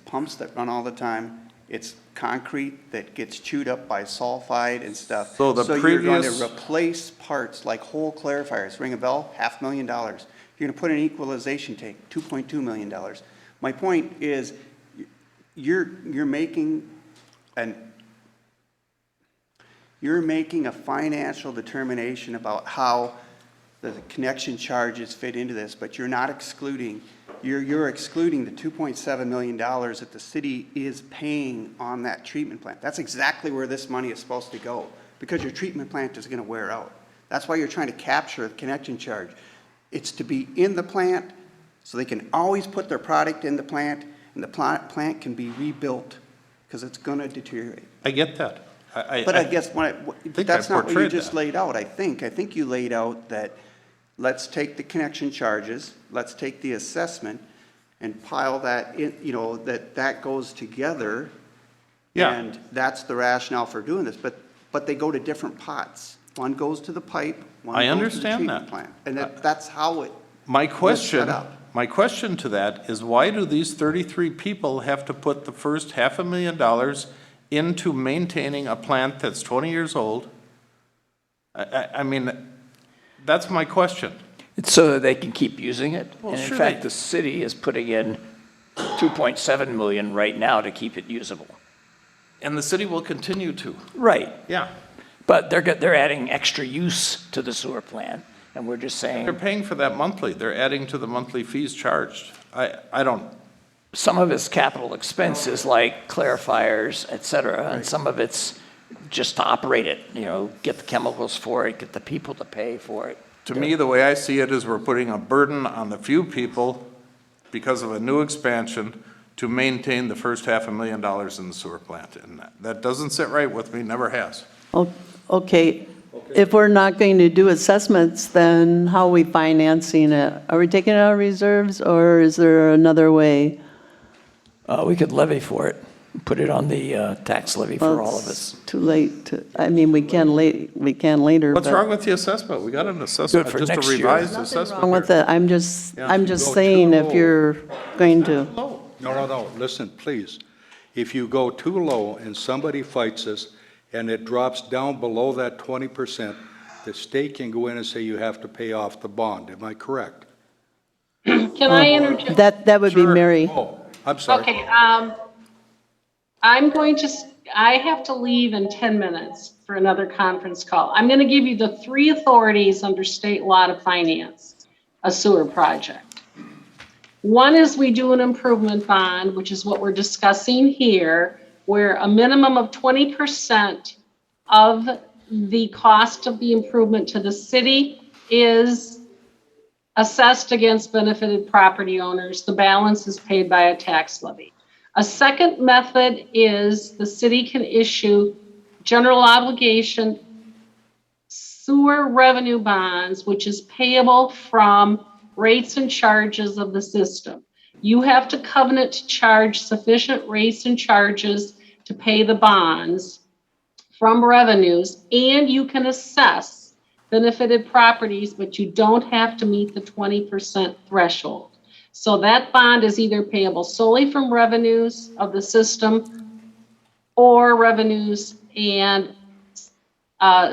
pumps that run all the time, it's concrete that gets chewed up by sulfide and stuff.
So the
you're going
previous-
to replace parts like whole clarifiers, ring a bell, $500,000. You're gonna put an equalization tank, $2.2 million. My point is, you're making a financial determination about how the connection charges fit into this, but you're not excluding, you're excluding the $2.7 million that the city is paying on that treatment plant. That's exactly where this money is supposed to go, because your treatment plant is gonna wear out. That's why you're trying to capture the connection charge. It's to be in the plant, so they can always put their product in the plant, and the plant can be rebuilt, because it's gonna deteriorate.
I get that.
But I guess
think
that's
I
not what you
portrayed
just
that.
laid out, I think. I think you laid out that, let's take the connection charges, let's take the assessment, and pile that in, that goes together.
Yeah.
And that's the rationale for doing this. But but they go to different pots. One goes to the pipe, one
I
goes to the
understand
treatment
that.
plant. And that's how it
My
was set
question,
up.
my question to that is why do these 33 people have to put the first $500,000 into maintaining a plant that's 20 years old? I mean, that's my question.
It's so that they can keep using it.
Well,
And in
sure
fact,
they-
the city is putting in 2.7 million right now to keep it usable.
And the city will continue to.
Right.
Yeah.
But they're adding extra use to the sewer plant, and we're just
They're
saying,
paying for that monthly. They're adding to the monthly fees charged. I don't,
some of it's capital expenses like clarifiers, et cetera, and some of it's just to operate it, get the chemicals for it, get the people to pay for it.
to me, the way I see it is we're putting a burden on the few people because of a new expansion to maintain the first $500,000 in the sewer plant. And that doesn't sit right with me, never has.
Okay, if we're not going to do assessments, then how are we financing it? Are we taking it out of reserves, or is there another way?
We could levy for it, put it on the tax levy for
Well,
all of
it's
us.
Too late to, I mean, we can later.
What's
but-
wrong with the assessment? We got an assessment,
for
just
next
a
year.
revised
Wrong
assessment.
with
here.
it, I'm just
Yeah.
Go
saying
too
if
low.
you're going to.
No, listen, please. If you go too low and somebody fights us and it drops down below that 20%, the state can go in and say you have to pay off the bond. Am I correct?
Can I interject?
That would be
Sure.
Mary.
Oh, I'm sorry.
Okay, I have to leave in 10 minutes for another conference call. I'm going to give you the 3 authorities under state law to finance a sewer project. One is we do an improvement bond, which is what we're discussing here, where a minimum of 20% of the cost of the improvement to the city is assessed against benefited property owners. The balance is paid by a tax levy. A second method is the city can issue general obligation sewer revenue bonds, which is payable from rates and charges of the system. You have to covenant to charge sufficient rates and charges to pay the bonds from revenues, and you can assess benefited properties, but you don't have to meet the 20% threshold. So that bond is either payable solely from revenues of the system or revenues and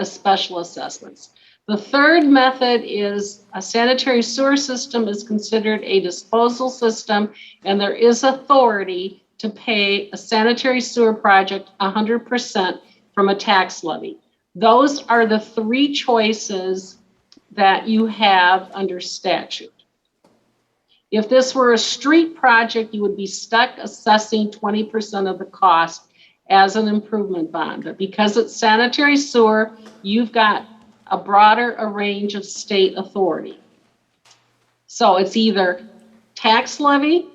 special assessments. The third method is a sanitary sewer system is considered a disposal system, and there is authority to pay a sanitary sewer project 100% from a tax levy. Those are the 3 choices that you have under statute. If this were a street project, you would be stuck assessing 20% of the cost as an improvement bond. But because it's sanitary sewer, you've got a broader range of state authority. So it's either tax levy,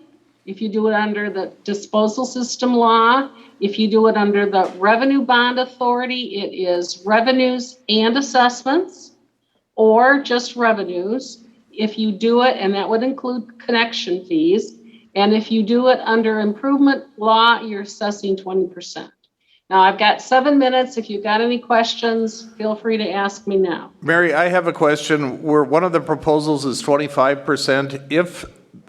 if you do it under the disposal system law. If you do it under the revenue bond authority, it is revenues and assessments, or just revenues. If you do it, and that would include connection fees, and if you do it under improvement law, you're assessing 20%. Now, I've got 7 minutes. If you've got any questions, feel free to ask me now.
Mary, I have a question where one of the proposals is 25%. If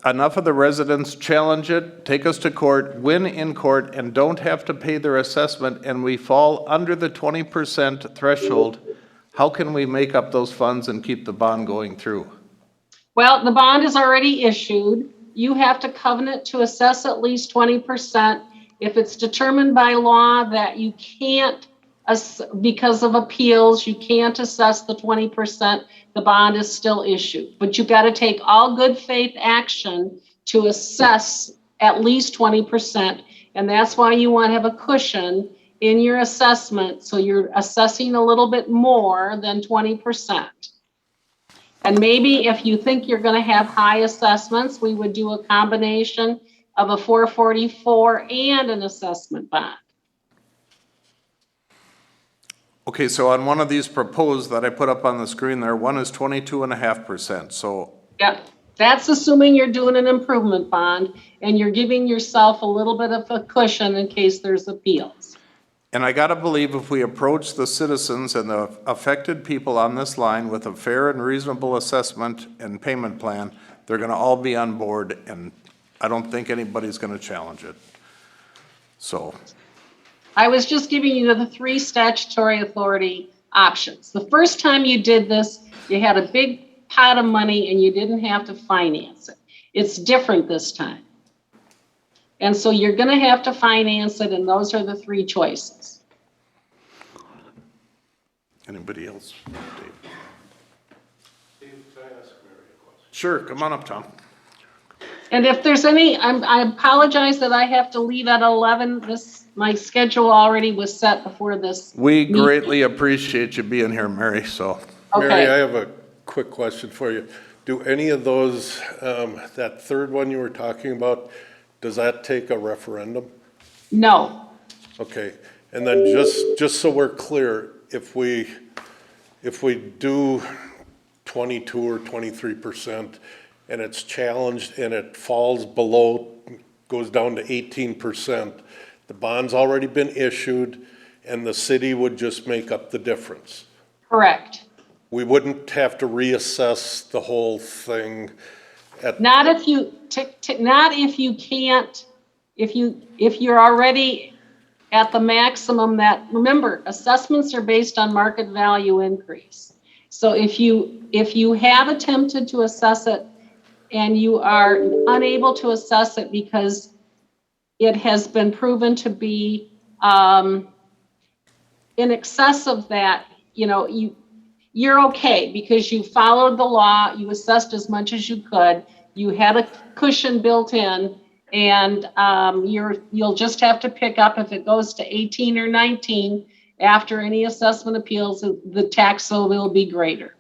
enough of the residents challenge it, take us to court, win in court, and don't have to pay their assessment, and we fall under the 20% threshold, how can we make up those funds and keep the bond going through?
Well, the bond is already issued. You have to covenant to assess at least 20%. If it's determined by law that you can't, because of appeals, you can't assess the 20%, the bond is still issued. But you've got to take all good faith action to assess at least 20%. And that's why you want to have a cushion in your assessment, so you're assessing a little bit more than 20%. And maybe if you think you're going to have high assessments, we would do a combination of a 444 and an assessment bond.
Okay, so on one of these proposed that I put up on the screen there, one is 22.5%. So
Yep, that's assuming you're doing an improvement bond and you're giving yourself a little bit of a cushion in case there's appeals.
And I gotta believe if we approach the citizens and the affected people on this line with a fair and reasonable assessment and payment plan, they're gonna all be on board, and I don't think anybody's gonna challenge it. So,
I was just giving you the 3 statutory authority options. The first time you did this, you had a big pot of money and you didn't have to finance it. It's different this time. And so you're going to have to finance it, and those are the 3 choices.
anybody else? Dave? Sure, come on up, Tom.
And if there's any, I apologize that I have to leave at 11. My schedule already was set before this.
We
meeting.
greatly appreciate you being here, Mary, so.
Mary,
Okay.
I have a quick question for you. Do any of those, that third one you were talking about, does that take a referendum?
No.
Okay, and then just so we're clear, if we do 22 or 23% and it's challenged and it falls below, goes down to 18%, the bond's already been issued and the city would just make up the difference.
Correct.
We wouldn't have to reassess the whole thing at.
Not if you, not if you can't, if you're already at the maximum that, remember, assessments are based on market value increase. So if you have attempted to assess it and you are unable to assess it because it has been proven to be in excess of that, you're okay because you followed the law, you assessed as much as you could, you had a cushion built in, and you'll just have to pick up if it goes to 18 or 19 after any assessment appeals, the tax will be greater.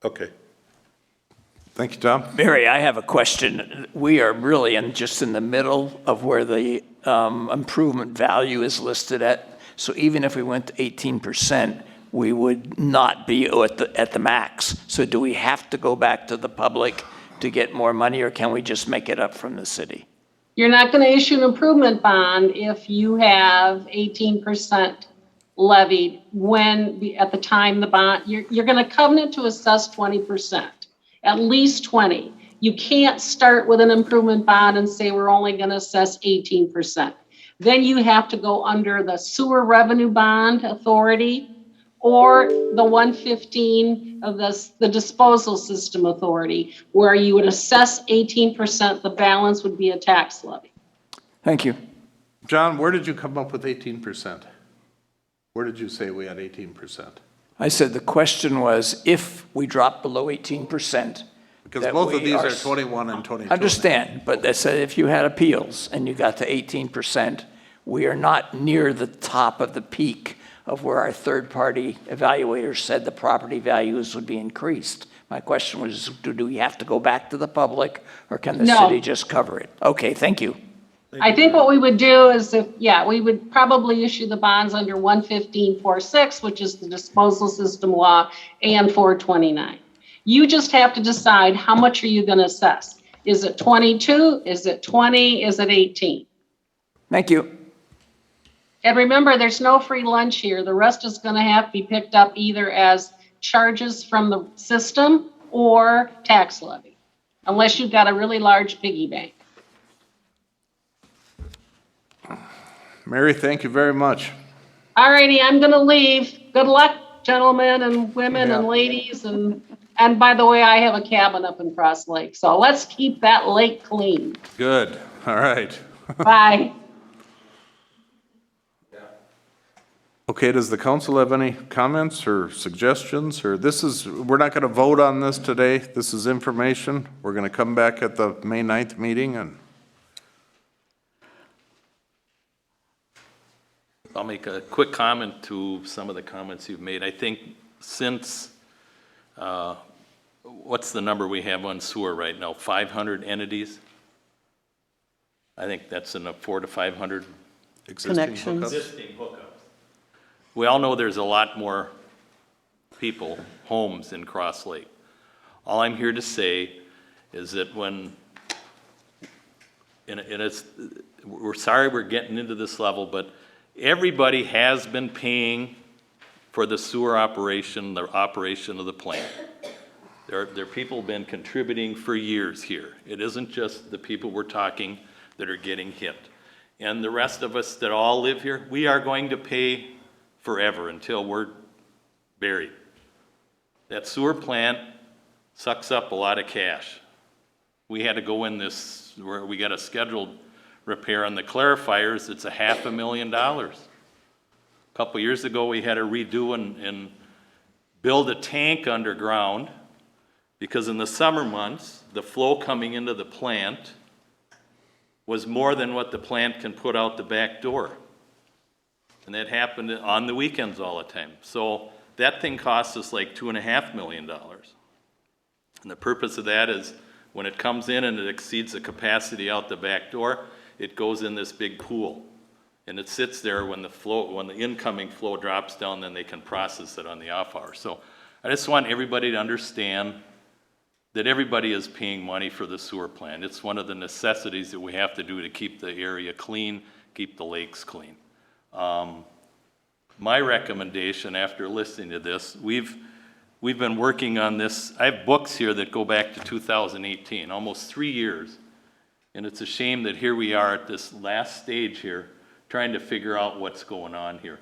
Okay.
Thank you, Tom.
Mary, I have a question. We are really just in the middle of where the improvement value is listed at. So even if we went to 18%, we would not be at the max. So do we have to go back to the public to get more money, or can we just make it up from the city?
You're not going to issue an improvement bond if you have 18% levied at the time the bond, you're going to covenant to assess 20%, at least 20. You can't start with an improvement bond and say we're only going to assess 18%. Then you have to go under the sewer revenue bond authority or the 115 of the disposal system authority, where you would assess 18%, the balance would be a tax levy.
Thank you.
John, where did you come up with 18%? Where did you say we had 18%?
I said the question was, if we drop below 18%.
Because both of these are 21 and 22.
Understand, but they said if you had appeals and you got to 18%, we are not near the top of the peak of where our third-party evaluators said the property values would be increased. My question was, do we have to go back to the public, or can the
No.
city just cover it? Okay, thank you.
I think what we would do is we would probably issue the bonds under 115.46, which is the disposal system law, and 429. You just have to decide how much are you going to assess. Is it 22? Is it 20? Is it 18?
Thank you.
And remember, there's no free lunch here. The rest is going to have to be picked up either as charges from the system or tax levy, unless you've got a really large piggy bank.
Mary, thank you very much.
All righty, I'm going to leave. Good luck, gentlemen and women and ladies. And by the way, I have a cabin up in Cross Lake, so let's keep that lake clean.
Good, all right.
Bye.
Okay, does the council have any comments or suggestions? Or we're not gonna vote on this today. This is information. We're gonna come back at the May 9th meeting and.
I'll make a quick comment to some of the comments you've made. I think since, what's the number we have on sewer right now? 500 entities? I think that's in the 400 to 500
Connections.
existing hookups. We all know there's a lot more people, homes in Cross Lake. All I'm here to say is that we're sorry we're getting into this level, but everybody has been paying for the sewer operation, the operation of the plant. There are people been contributing for years here. It isn't just the people we're talking that are getting hit. And the rest of us that all live here, we are going to pay forever until we're buried. That sewer plant sucks up a lot of cash. We had to go in this, where we got a scheduled repair on the clarifiers, it's $500,000. A couple years ago, we had to redo and build a tank underground because in the summer months, the flow coming into the plant was more than what the plant can put out the back door. And that happened on the weekends all the time. So that thing cost us like $2.5 million. And the purpose of that is when it comes in and it exceeds the capacity out the back door, it goes in this big pool. And it sits there when the incoming flow drops down, then they can process it on the off hour. So I just want everybody to understand that everybody is paying money for the sewer plant. It's one of the necessities that we have to do to keep the area clean, keep the lakes clean. My recommendation after listening to this, we've been working on this. I have books here that go back to 2018, almost 3 years. And it's a shame that here we are at this last stage here, trying to figure out what's going on here.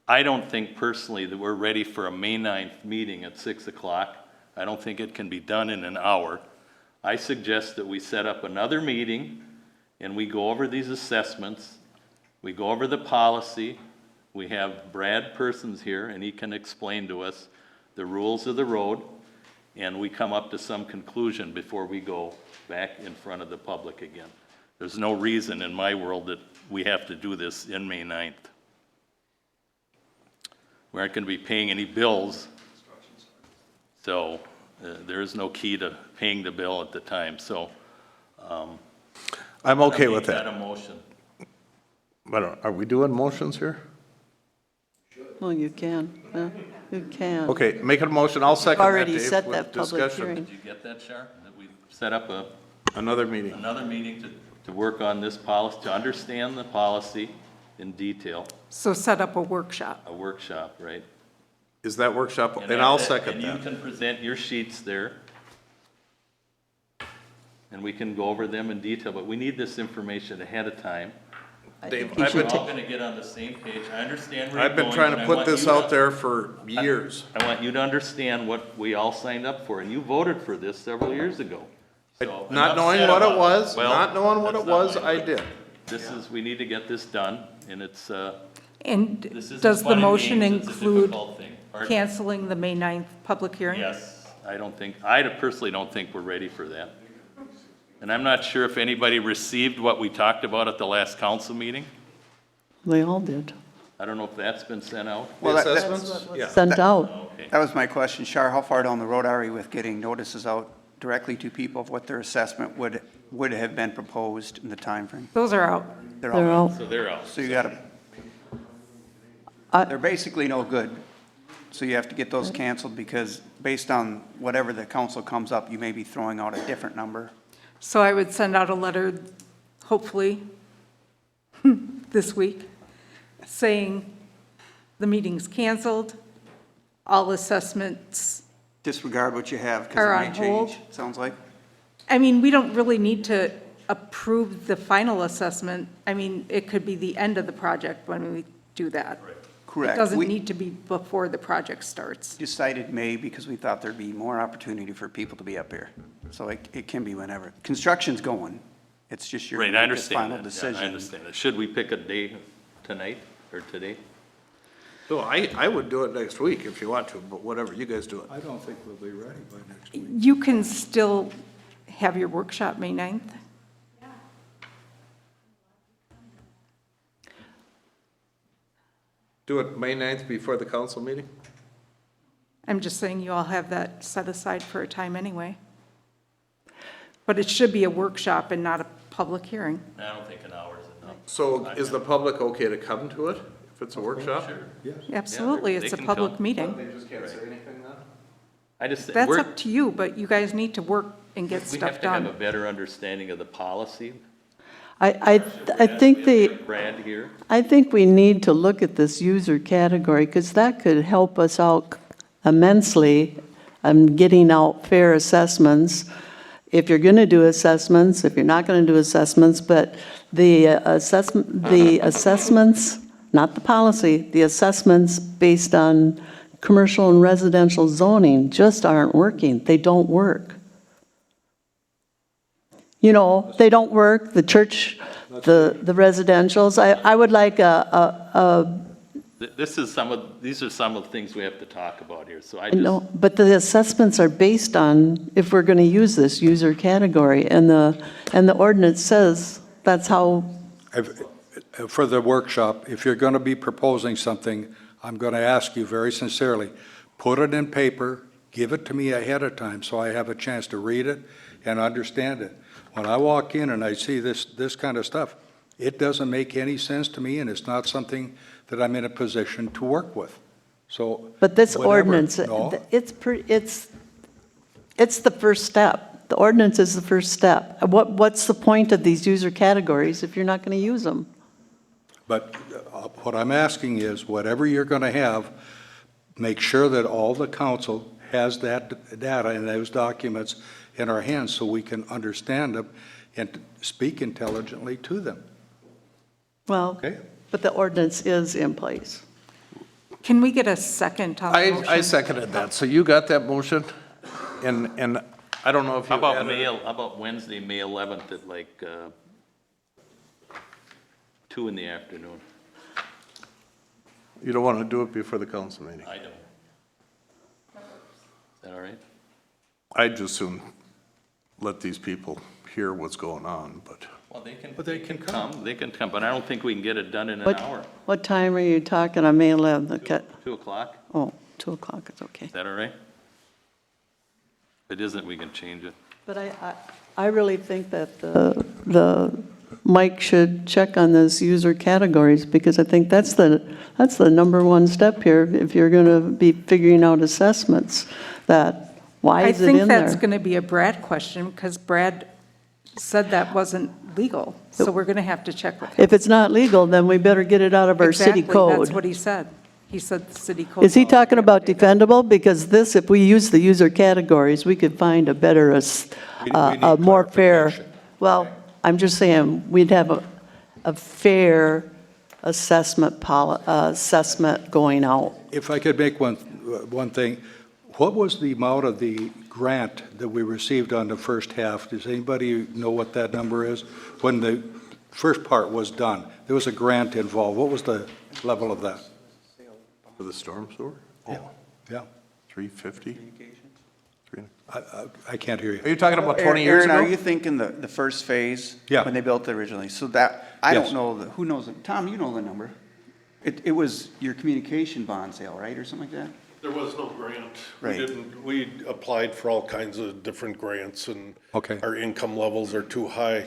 I don't think personally that we're ready for a May 9th meeting at 6 o'clock. I don't think it can be done in an hour. I suggest that we set up another meeting and we go over these assessments, we go over the policy, we have Brad Persons here and he can explain to us the rules of the road, and we come up to some conclusion before we go back in front of the public again. There's no reason in my world that we have to do this in May 9th. We aren't going to be paying any bills, so there is no key to paying the bill at the time. So
I'm okay with
Make
that.
a motion.
Are we doing motions here?
Well, you can, yeah, you can.
Okay, make a motion, I'll second that,
Already
Dave,
set
with
that public
discussion.
hearing.
Did you get that, Shar? That we set up
Another meeting.
another meeting to work on this policy, to understand the policy in detail,
So set up a workshop.
a workshop, right?
Is that workshop, and I'll second
And
that.
you can present your sheets there. And we can go over them in detail, but we need this information ahead of time.
I
Dave,
think you
I've
should
been
We're all
take-
gonna get on the same page. I understand where you're
I've been
going,
trying
but
to
I
put
want
this
you
out
to-
there for years.
I want you to understand what we all signed up for, and you voted for this several years ago. So,
Not
enough
knowing
said
what it
about
was,
Well,
not knowing what
that's
it
not
was,
my-
I did.
This is, we need to get this done, and it's,
And
this isn't
does the
fun and
motion
games, it's a
include
difficult thing. Pardon?
canceling the May 9th public hearing?
Yes, I personally don't think we're ready for that. And I'm not sure if anybody received what we talked about at the last council meeting.
They all did.
I don't know if that's been sent out.
Well,
The
that-
assessments? Yeah.
Sent out.
Okay.
That was my question. Shar, how far down the road are you with getting notices out directly to people of what their assessment would have been proposed in the timeframe?
Those are out.
They're out.
So they're out.
So you gotta,
I-
they're basically no good. So you have to get those canceled because based on whatever the council comes up, you may be throwing out a different number.
So I would send out a letter, hopefully, this week, saying the meeting's canceled, all assessments.
Disregard what you have because
Are
it may
on hold.
change, sounds like.
I mean, we don't really need to approve the final assessment. I mean, it could be the end of the project when we do that.
Correct.
It doesn't
We
need to be before the project starts.
decided May because we thought there'd be more opportunity for people to be up here. So it can be whenever. Construction's going. It's just your
Right, I understand
final
that. Yeah,
decision.
I understand that. Should we pick a day tonight or today?
So I would do it next week if you want to, but whatever, you guys do it.
I don't think we'll be ready by next week.
You can still have your workshop May 9th?
Do it May 9th before the council meeting?
I'm just saying you all have that set aside for a time anyway. But it should be a workshop and not a public hearing.
I don't think an hour is enough.
So is the public okay to come to it if it's a workshop?
Sure.
Absolutely,
they
it's a
can
public
come.
meeting.
They just can't say anything then?
I just,
That's
we're,
up to you, but you guys need to work and get
we
stuff
have to have a
done.
better understanding of the policy.
I think
Brad here.
I think we need to look at this user category, because that could help us out immensely getting out fair assessments. If you're going to do assessments, if you're not going to do assessments, but the assessments, not the policy, the assessments based on commercial and residential zoning just aren't working. They don't work. You know, they don't work, the church, the residentials. I would like
These are some of the things we have to talk about here, so I
no,
just,
but the assessments are based on, if we're going to use this user category, and the ordinance says that's how,
For the workshop, if you're going to be proposing something, I'm going to ask you very sincerely, put it in paper, give it to me ahead of time so I have a chance to read it and understand it. When I walk in and I see this kind of stuff, it doesn't make any sense to me, and it's not something that I'm in a position to work with. So.
but this
whatever.
ordinance,
No.
it's the first step. The ordinance is the first step. What's the point of these user categories if you're not going to use them?
But what I'm asking is, whatever you're going to have, make sure that all the council has that data and those documents in our hands so we can understand them and speak intelligently to them.
Well,
Okay.
but the ordinance is in place.
Can we get a second on the motion?
I seconded that. So you got that motion? And I don't know if you.
how about
added-
How about Wednesday, May 11th at like 2 in the afternoon?
You don't want to do it before the council meeting?
I don't. Is that all right?
I'd just soon let these people hear what's going on, but.
Well, they can come, but I don't think we can get it done in an hour.
What time are you talking on May 11th? Okay.
2 o'clock,
Oh, 2 o'clock is okay.
is that all right? If it isn't, we can change it.
But I really think that the Mike should check on those user categories, because I think that's the number one step here, if you're going to be figuring out assessments, that why is it in there?
I think that's going to be a Brad question, because Brad said that wasn't legal, so we're going to have to check with him.
If it's not legal, then we better get it out of our city
Exactly,
code.
that's what he said. He said the city code.
Is he
laws
talking
are
about
updated.
defendable? Because this, if we use the user categories, we could find a better,
We
a
need
more fair,
clarification.
well, I'm just saying, we'd have a fair assessment assessment going out.
If I could make one thing, what was the amount of the grant that we received on the first half? Does anybody know what that number is? When the first part was done, there was a grant involved. What was the level of that?
For the storm sewer?
Yeah. Yeah.
350?
I can't hear
Are
you.
you talking about 20 years
Aaron, are you
ago?
thinking the first phase?
Yeah.
When they built it originally? So that, I
Yes.
don't know, who knows, Tom, you know the number. It was your communication bond sale, right, or something like that?
There was no grant.
Right.
We applied for all kinds of different grants, and
Okay.
our income levels are too high.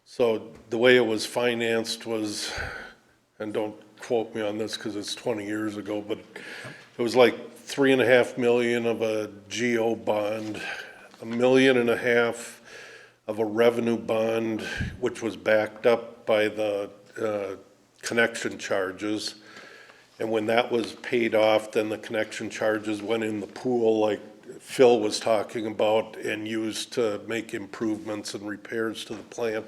So the way it was financed was, and don't quote me on this because it's 20 years ago, but it was like 3.5 million of a GO bond, 1.5 million of a revenue bond, which was backed up by the connection charges. And when that was paid off, then the connection charges went in the pool like Phil was talking about and used to make improvements and repairs to the plant.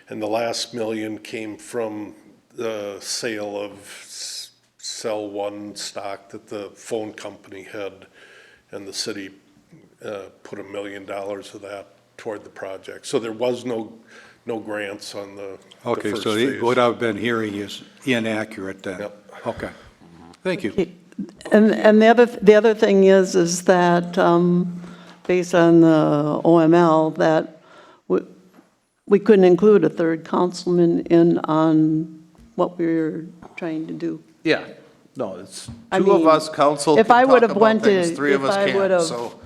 And the last 1 million came from the sale of Cell One stock that the phone company had, and the city put $1 million of that toward the project. So there was no grants on the
Okay,
first
so
phase.
what I've been hearing is inaccurate then.
Yep.
Okay. Thank you.
And the other thing is that, based on the OML, that we couldn't include a third councilman in on what we were trying to do.
Yeah. No, it's
I
two of
mean,
us, council,
if
can
I
talk
would have
about
went
things,
to-
three of
if
us
I
can't,
would've-
so.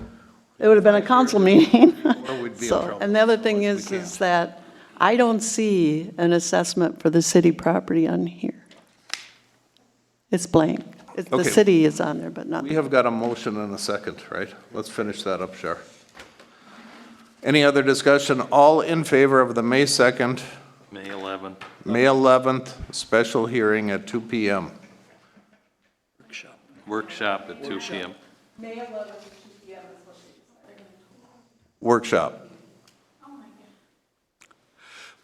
It would have been a council meeting.
Or we'd be in
So,
trouble.
and the other thing is that I don't see an assessment for the city property on here. It's blank. The
Okay.
city is on there, but not.
We have got a motion and a second, right? Let's finish that up, Shar. Any other discussion? All in favor of the May 2nd
May 11th.
May 11th, special hearing at 2 PM.
Workshop at 2 PM.
May 11th, 2 PM is what
Workshop.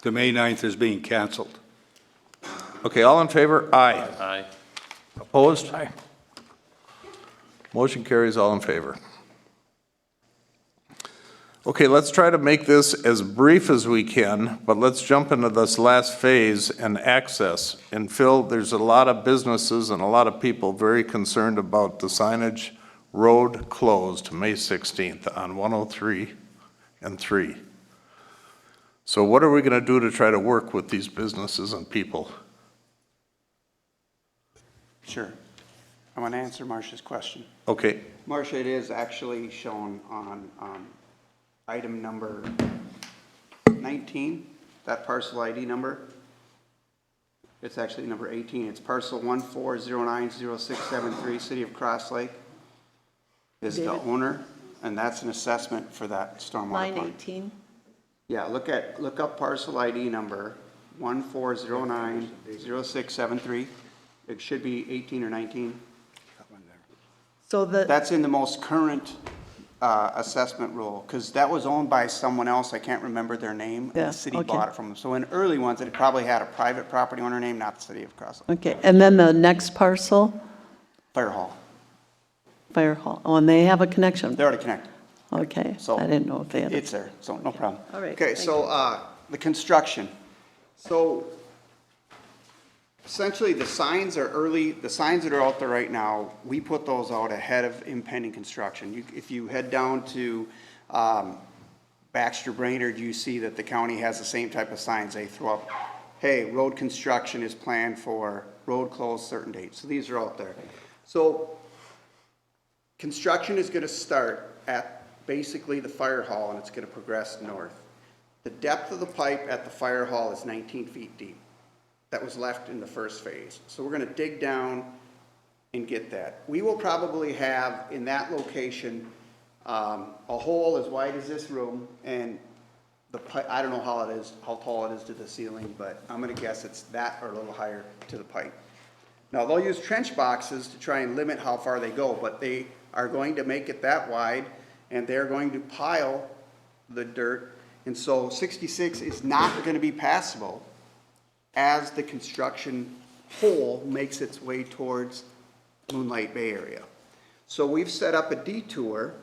The May 9th is being canceled.
Okay, all in favor? Aye.
Aye.
Opposed? Aye. Motion carries, all in favor. Okay, let's try to make this as brief as we can, but let's jump into this last phase and access. And Phil, there's a lot of businesses and a lot of people very concerned about the signage road closed May 16th on 103 and 3. So what are we going to do to try to work with these businesses and people?
Sure. I want to answer Marcia's question.
Okay,
Marcia, it is actually shown on item number 19, that parcel ID number. It's actually number 18. It's parcel 14090673, City of Cross Lake is the owner, and that's an assessment for that stormwater
Line
pond.
18?
Yeah, look up parcel ID number 14090673. It should be 18 or 19.
So the,
That's in the most current assessment rule, because that was owned by someone else, I can't remember their name, and
Yeah,
the city
okay.
bought it from them. So in early ones, it probably had a private property owner name, not the city of Cross Lake.
okay, and then the next parcel,
Fire Hall,
Fire Hall, oh, and they have a connection?
they're already connected,
Okay,
So,
I didn't know if they had.
it's there, so no problem.
All right,
Okay,
thank
so the construction. So essentially, the signs are early, the signs that are out there right now, we put those out ahead of impending construction. If you head down to Baxter Brainerd, you see that the county has the same type of signs. They throw up, hey, road construction is planned for road closed certain dates. So these are out there. So construction is gonna start at basically the fire hall, and it's gonna progress north. The depth of the pipe at the fire hall is 19 feet deep. That was left in the first phase. So we're gonna dig down and get that. We will probably have in that location, a hole as wide as this room, and the pipe, I don't know how it is, how tall it is to the ceiling, but I'm gonna guess it's that or a little higher to the pipe. Now, they'll use trench boxes to try and limit how far they go, but they are going to make it that wide, and they're going to pile the dirt. And so 66 is not gonna be passable as the construction hole makes its way towards Moonlight Bay area. So we've set up a detour,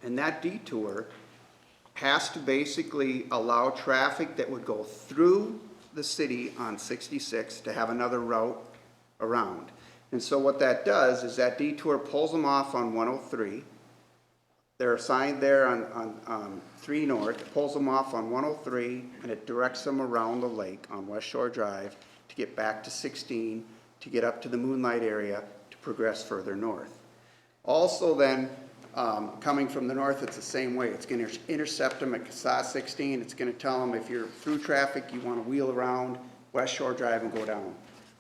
and that detour has to basically allow traffic that would go through the city on 66 to have another route around. And so what that does is that detour pulls them off on 103. They're assigned there on 3 North, it pulls them off on 103, and it directs them around the lake on West Shore Drive to get back to 16, to get up to the Moonlight area, to progress further north. Also then, coming from the north, it's the same way. It's going to intercept them at CASA 16. It's going to tell them if you're through traffic, you want to wheel around West Shore Drive and go down.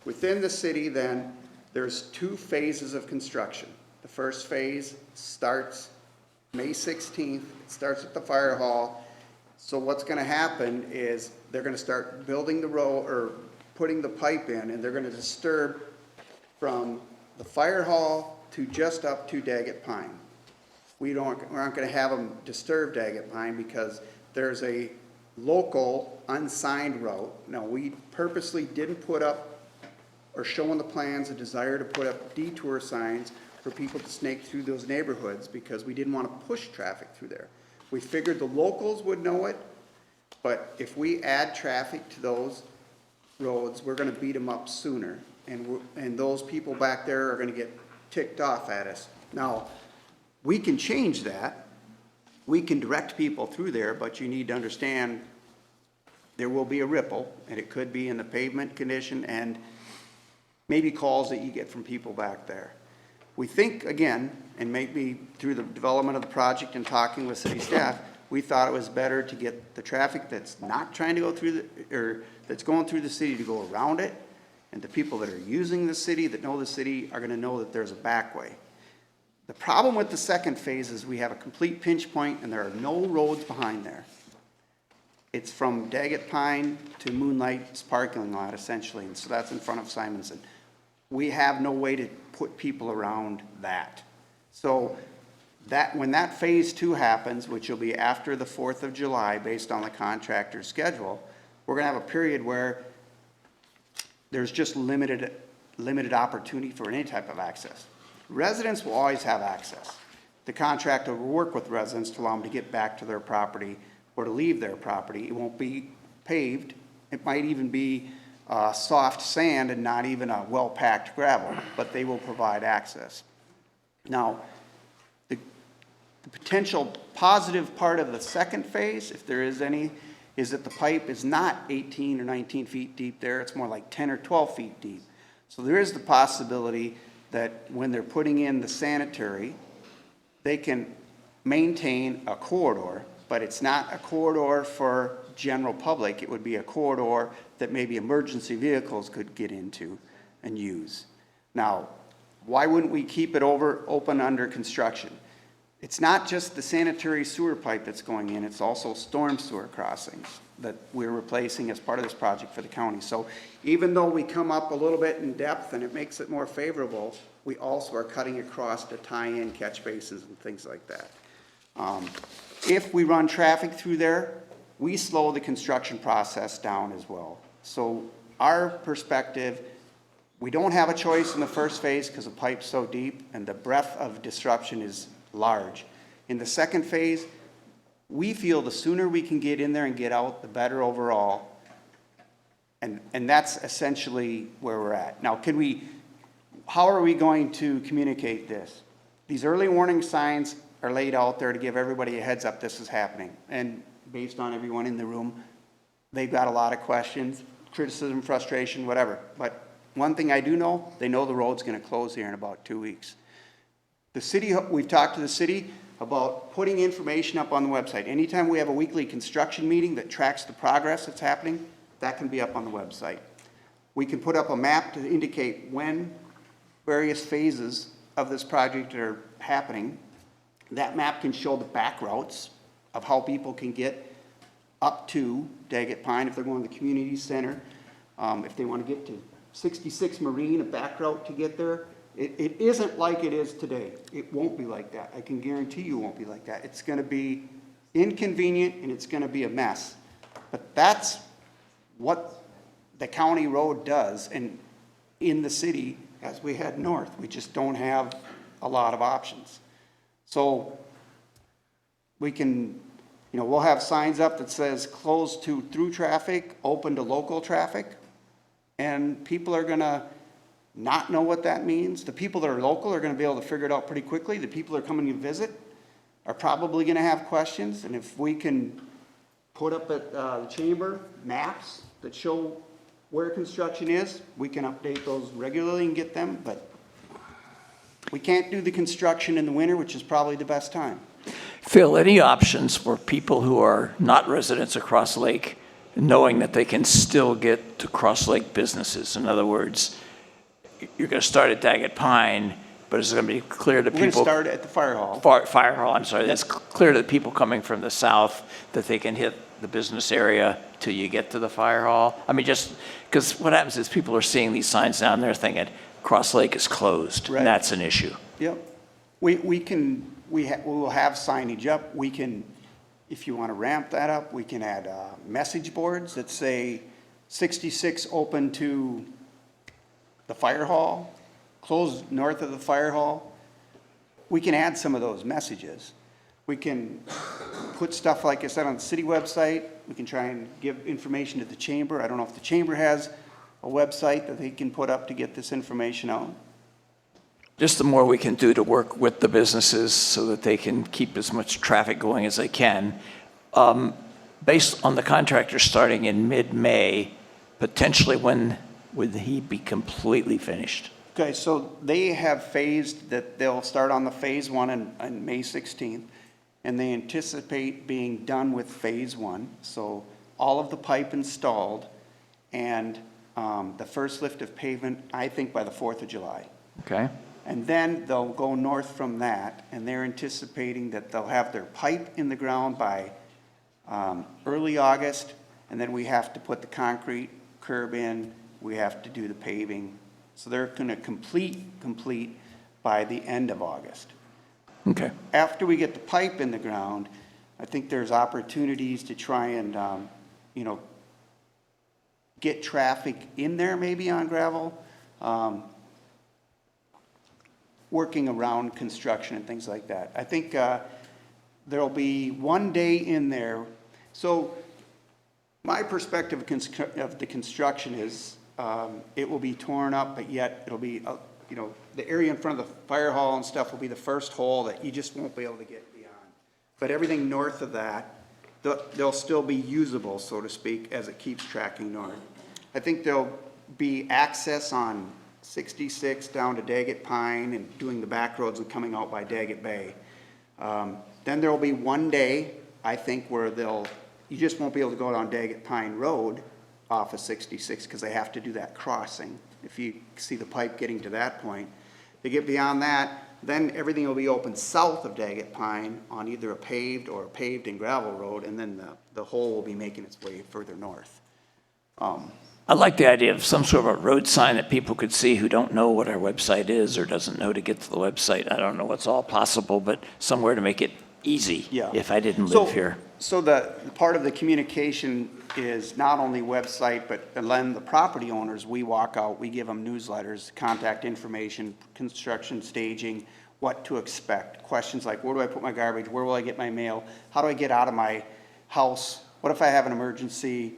Within the city then, there's 2 phases of construction. The first phase starts May 16th, it starts at the fire hall. So what's going to happen is they're going to start building the road or putting the pipe in, and they're going to disturb from the fire hall to just up to Daggett Pine. We aren't going to have them disturb Daggett Pine because there's a local unsigned route. Now, we purposely didn't put up or show on the plans a desire to put up detour signs for people to snake through those neighborhoods because we didn't want to push traffic through there. We figured the locals would know it, but if we add traffic to those roads, we're going to beat them up sooner. And those people back there are going to get ticked off at us. Now, we can change that. We can direct people through there, but you need to understand there will be a ripple, and it could be in the pavement condition and maybe calls that you get from people back there. We think, again, and maybe through the development of the project and talking with city staff, we thought it was better to get the traffic that's not trying to go through or that's going through the city to go around it, and the people that are using the city, that know the city, are gonna know that there's a back way. The problem with the second phase is we have a complete pinch point and there are no roads behind there. It's from Daggett Pine to Moonlight's parking lot essentially, and so that's in front of Simonson. We have no way to put people around that. So that, when that phase 2 happens, which will be after the 4th of July, based on the contractor's schedule, we're gonna have a period where there's just limited opportunity for any type of access. Residents will always have access. The contractor will work with residents to allow them to get back to their property or to leave their property. It won't be paved. It might even be soft sand and not even a well-packed gravel, but they will provide access. Now, the potential positive part of the second phase, if there is any, is that the pipe is not 18 or 19 feet deep there. It's more like 10 or 12 feet deep. So there is the possibility that when they're putting in the sanitary, they can maintain a corridor, but it's not a corridor for general public. It would be a corridor that maybe emergency vehicles could get into and use. Now, why wouldn't we keep it open under construction? It's not just the sanitary sewer pipe that's going in, it's also storm sewer crossings that we're replacing as part of this project for the county. So even though we come up a little bit in depth and it makes it more favorable, we also are cutting across to tie in catch basins and things like that. If we run traffic through there, we slow the construction process down as well. So our perspective, we don't have a choice in the first phase because the pipe's so deep and the breadth of disruption is large. In the second phase, we feel the sooner we can get in there and get out, the better overall. And that's essentially where we're at. Now, how are we going to communicate this? These early warning signs are laid out there to give everybody a heads up this is happening. And based on everyone in the room, they've got a lot of questions, criticism, frustration, whatever. But one thing I do know, they know the road's gonna close here in about 2 weeks. The city, we've talked to the city about putting information up on the website. Anytime we have a weekly construction meeting that tracks the progress that's happening, that can be up on the website. We can put up a map to indicate when various phases of this project are happening. That map can show the back routes of how people can get up to Daggett Pine if they're going to the community center. If they want to get to 66 Marine, a back route to get there. It isn't like it is today. It won't be like that. I can guarantee you it won't be like that. It's going to be inconvenient and it's going to be a mess. But that's what the county road does. And in the city, as we head north, we just don't have a lot of options. So we can, we'll have signs up that says closed to through traffic, open to local traffic. And people are going to not know what that means. The people that are local are going to be able to figure it out pretty quickly. The people that are coming to visit are probably going to have questions. And if we can put up at the chamber maps that show where construction is, we can update those regularly and get them. But we can't do the construction in the winter, which is probably the best time.
Phil, any options for people who are not residents of Cross Lake, knowing that they can still get to Cross Lake businesses? In other words, you're going to start at Daggett Pine, but it's going to be clear to people.
We're going to start at the fire hall.
Fire hall, I'm sorry. It's clear to the people coming from the south that they can hit the business area till you get to the fire hall. I mean, just because what happens is people are seeing these signs down there thinking Cross Lake is closed,
Right.
and that's an issue.
Yep. We will have signage up. We can, if you want to ramp that up, we can add message boards that say 66 open to the fire hall, closed north of the fire hall. We can add some of those messages. We can put stuff, like I said, on the city website. We can try and give information to the chamber. I don't know if the chamber has a website that they can put up to get this information out.
Just the more we can do to work with the businesses so that they can keep as much traffic going as they can. Based on the contractor starting in mid-May, potentially when would he be completely finished?
Okay, so they have phased that they'll start on the phase 1 on May 16th, and they anticipate being done with phase 1. So all of the pipe installed and the first lift of pavement, I think by the 4th of July.
Okay.
And then they'll go north from that, and they're anticipating that they'll have their pipe in the ground by early August, and then we have to put the concrete curb in, we have to do the paving. So they're gonna complete by the end of August.
Okay.
After we get the pipe in the ground, I think there's opportunities to try and, get traffic in there maybe on gravel, working around construction and things like that. I think there'll be one day in there. So my perspective of the construction is it will be torn up, but yet it'll be, the area in front of the fire hall and stuff will be the first hole that you just won't be able to get beyond. But everything north of that, they'll still be usable, so to speak, as it keeps tracking north. I think there'll be access on 66 down to Daggett Pine and doing the back roads and coming out by Daggett Bay. Then there'll be one day, I think, where you just won't be able to go down Daggett Pine Road off of 66 because they have to do that crossing. If you see the pipe getting to that point, they get beyond that, then everything will be open south of Daggett Pine on either a paved or a paved and gravel road, and then the hole will be making its way further north.
I like the idea of some sort of a road sign that people could see who don't know what our website is or doesn't know to get to the website. I don't know what's all possible, but somewhere to make it easy if I didn't live here.
So the part of the communication is not only website, but then the property owners, we walk out, we give them newsletters, contact information, construction staging, what to expect. Questions like, where do I put my garbage? Where will I get my mail? How do I get out of my house? What if I have an emergency?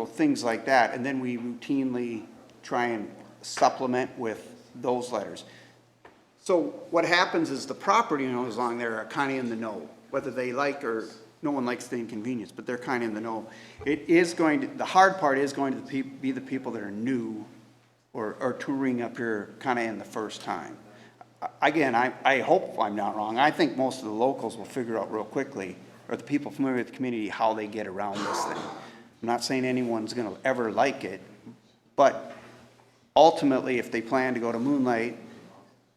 Things like that. And then we routinely try and supplement with those letters. So what happens is the property owners along there are kind of in the know, whether they like or no one likes the inconvenience, but they're kind of in the know. The hard part is going to be the people that are new or touring up here kind of in the first time. Again, I hope I'm not wrong. I think most of the locals will figure out real quickly, or the people familiar with the community, how they get around this thing. I'm not saying anyone's going to ever like it, but ultimately, if they plan to go to Moonlight,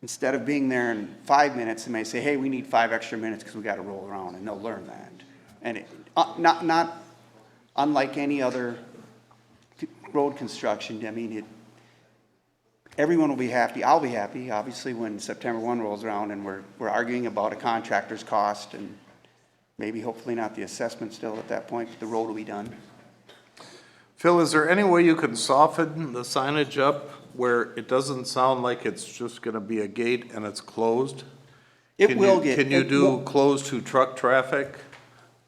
instead of being there in 5 minutes, they may say, hey, we need 5 extra minutes because we got to roll around, and they'll learn that. And not unlike any other road construction, I mean, everyone will be happy. I'll be happy, obviously, when September 1 rolls around and we're arguing about a contractor's cost and maybe hopefully not the assessment still at that point, but the road will be done.
Phil, is there any way you can soften the signage up where it doesn't sound like it's just gonna be a gate and it's closed? Can you do closed to truck traffic,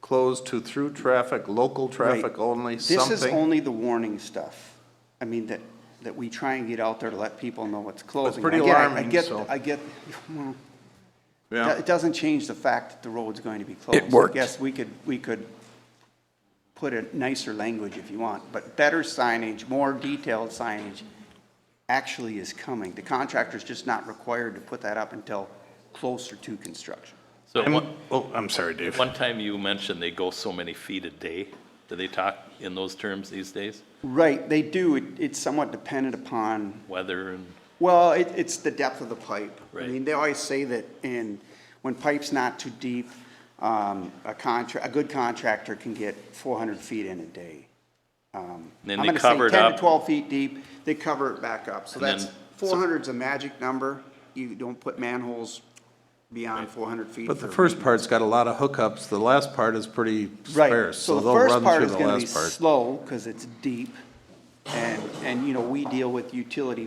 closed to through traffic, local traffic only, something?
This is only the warning stuff. I mean, that we try and get out there to let people know what's closing.
It's pretty alarming, so.
Well,
Yeah.
it doesn't change the fact that the road's going to be closed.
It worked.
I guess we could put a nicer language if you want, but better signage, more detailed signage actually is coming. The contractor's just not required to put that up until closer to construction.
So
I'm sorry, Dave.
one time you mentioned they go so many feet a day. Do they talk in those terms these days?
Right, they do. It's somewhat dependent upon,
Weather and,
well, it's the depth of the pipe. I
Right.
mean, they always say that when pipe's not too deep, a good contractor can get 400 feet in a day.
then
I'm
they
gonna
cover
say
it
10 to
up.
12 feet deep, they cover it back up. So
And
that's,
then-
400's a magic number. You don't put manholes beyond 400 feet.
But the
for
first
maintenance.
part's got a lot of hookups, the last part is pretty
Right,
sparse,
so the
they'll
first
run
part
through
is
the
gonna be
last part.
slow, because it's deep, and, we deal with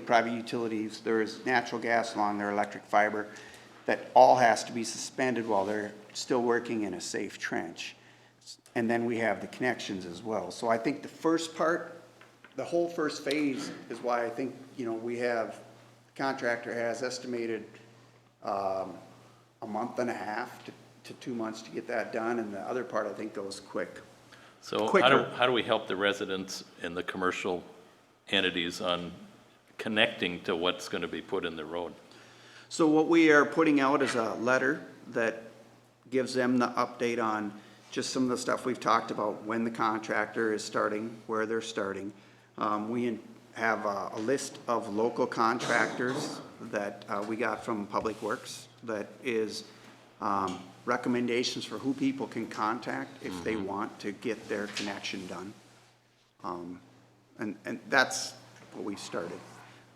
private utilities, there is natural gas along there, electric fiber, that all has to be suspended while they're still working in a safe trench. And then we have the connections as well. So I think the first part, the whole first phase is why I think, we have, the contractor has estimated, a month and a half to 2 months to get that done, and the other part, I think, goes quick.
So
Quicker.
how do we help the residents and the commercial entities on connecting to what's gonna be put in the road?
So what we are putting out is a letter that gives them the update on just some of the stuff we've talked about, when the contractor is starting, where they're starting. We have a list of local contractors that we got from Public Works that is recommendations for who people can contact if they want to get their connection done. And that's what we started.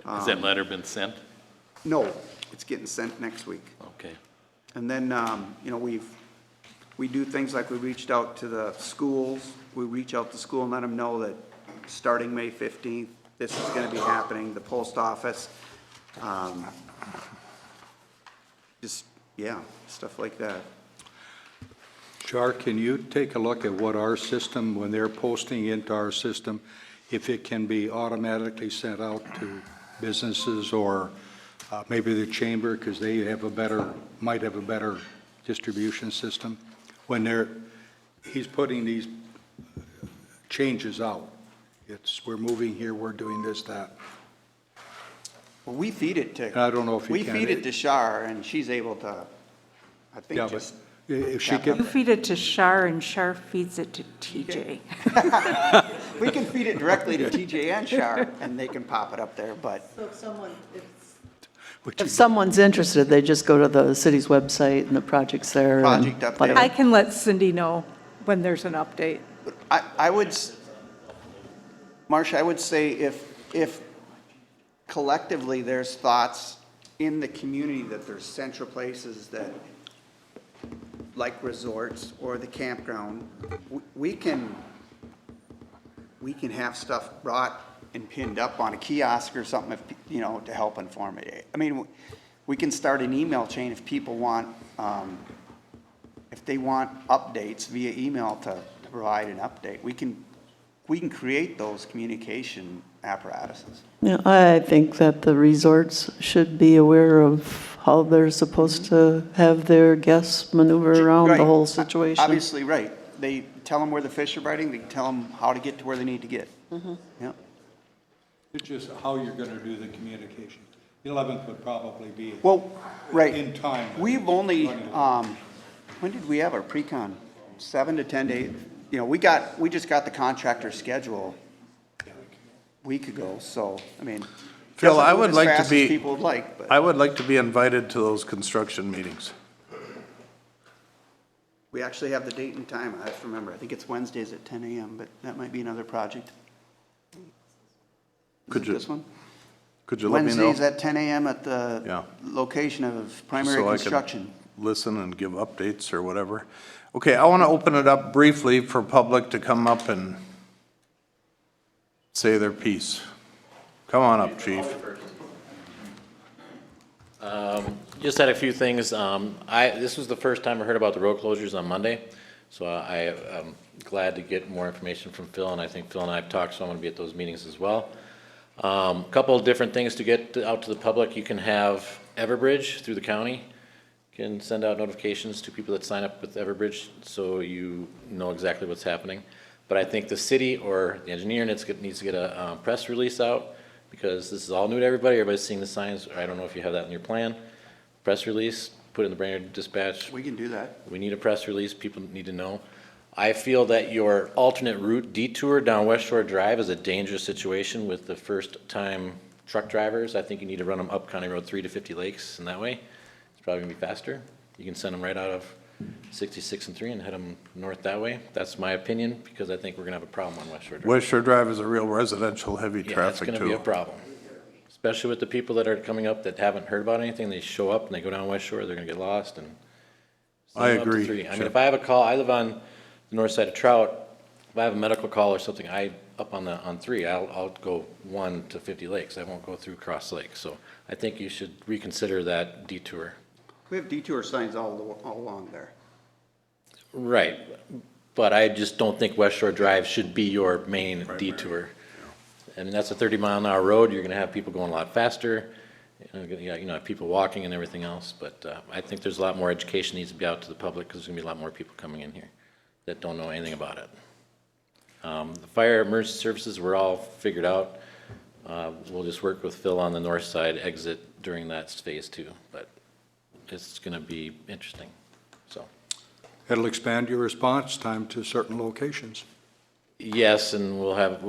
Has that letter been sent?
No, it's getting sent next week.
Okay.
And then, you know, we do things like we reached out to the schools. We reach out to school and let them know that starting May 15th, this is going to be happening, the post office. Just, yeah, stuff like that.
Char, can you take a look at what our system, when they're posting into our system, if it can be automatically sent out to businesses or maybe the chamber, because they have might have a better distribution system? When he's putting these changes out, we're moving here, we're doing this, that.
Well, we feed it to.
And I don't know if you
We
can.
feed it to Shar, and she's able to, I think,
Yeah,
just.
but if she
tap
can,
You feed it to Shar and Shar feeds it to TJ.
We can feed it directly to TJ and Shar, and they can pop it up there, but
If someone's interested, they just go to the city's website and the project's there. and
Project update.
whatever.
I can let Cindy know when there's an update.
I would, Marcia, I would say if collectively there's thoughts in the community that there's central places that, like resorts or the campground, we can have stuff brought and pinned up on a kiosk or something, if, you know, to help inform it. I mean, we can start an email chain if people want, if they want updates via email to provide an update. We can create those communication apparatuses.
Yeah, I think that the resorts should be aware of how they're supposed to have their guests maneuver around the
Right.
whole situation.
Obviously, right. They tell them where the fish are biting, they tell them how to get to where they need to get. Yeah.
it's just how you're going to do the communication. The 11th would probably be
Well, right.
in time. but
We've
it's
only,
running.
when did we have our pre-con? 7 to 10 days. You know, we just got the contractor schedule a week ago, so, I mean.
Phil,
doesn't
I
move
would
as
like to
fast as
be-
people would like, but
I would like to be invited to those construction meetings.
we actually have the date and time. I have to remember. I think it's Wednesdays at 10 a.m., but that might be another project.
Could
Is it
you-
this one?
Could you let me know?
Wednesdays at 10 a.m. at the
Yeah.
location of primary
So I can
construction.
listen and give updates or whatever. Okay, I want to open it up briefly for public to come up and say their piece. Come on up, chief.
Just had a few things. This was the first time I heard about the road closures on Monday, so I am glad to get more information from Phil, and I think Phil and I have talked, so I'm gonna be at those meetings as well. Couple of different things to get out to the public. You can have Everbridge through the county, can send out notifications to people that sign up with Everbridge, so you know exactly what's happening. But I think the city or the engineer needs to get a press release out, because this is all new to everybody. Everybody's seeing the signs. I don't know if you have that in your plan. Press release, put it in the Brainerd Dispatch.
We can do that.
We need a press release. People need to know. I feel that your alternate route detour down West Shore Drive is a dangerous situation with the first-time truck drivers. I think you need to run them up County Road 3 to 50 Lakes, and that way it's probably gonna be faster. You can send them right out of 66 and 3 and head them north that way. That's my opinion, because I think we're gonna have a problem on West Shore Drive.
West Shore Drive is a real residential heavy
Yeah, it's
traffic
gonna be a
too.
problem, especially with the people that are coming up that haven't heard about anything. They show up and they go down West Shore, they're gonna get lost and.
I
Send them up to
agree,
3. I mean,
Chip.
if I have a call, I live on the north side of Trout. If I have a medical call or something, up on 3, I'll go 1 to 50 Lakes. I won't go through Cross Lake. So I think you should reconsider that detour.
We have detour signs all along there.
Right, but I just don't think West Shore Drive should be your main detour. And that's a 30-mile-an-hour road, you're gonna have people going a lot faster, you know, people walking and everything else, but I think there's a lot more education needs to be out to the public, because there's gonna be a lot more people coming in here that don't know anything about it. The fire emergency services were all figured out. We'll just work with Phil on the north side exit during that phase 2, but it's gonna be interesting, so.
It'll expand your response time to certain locations.
Yes, and we'll have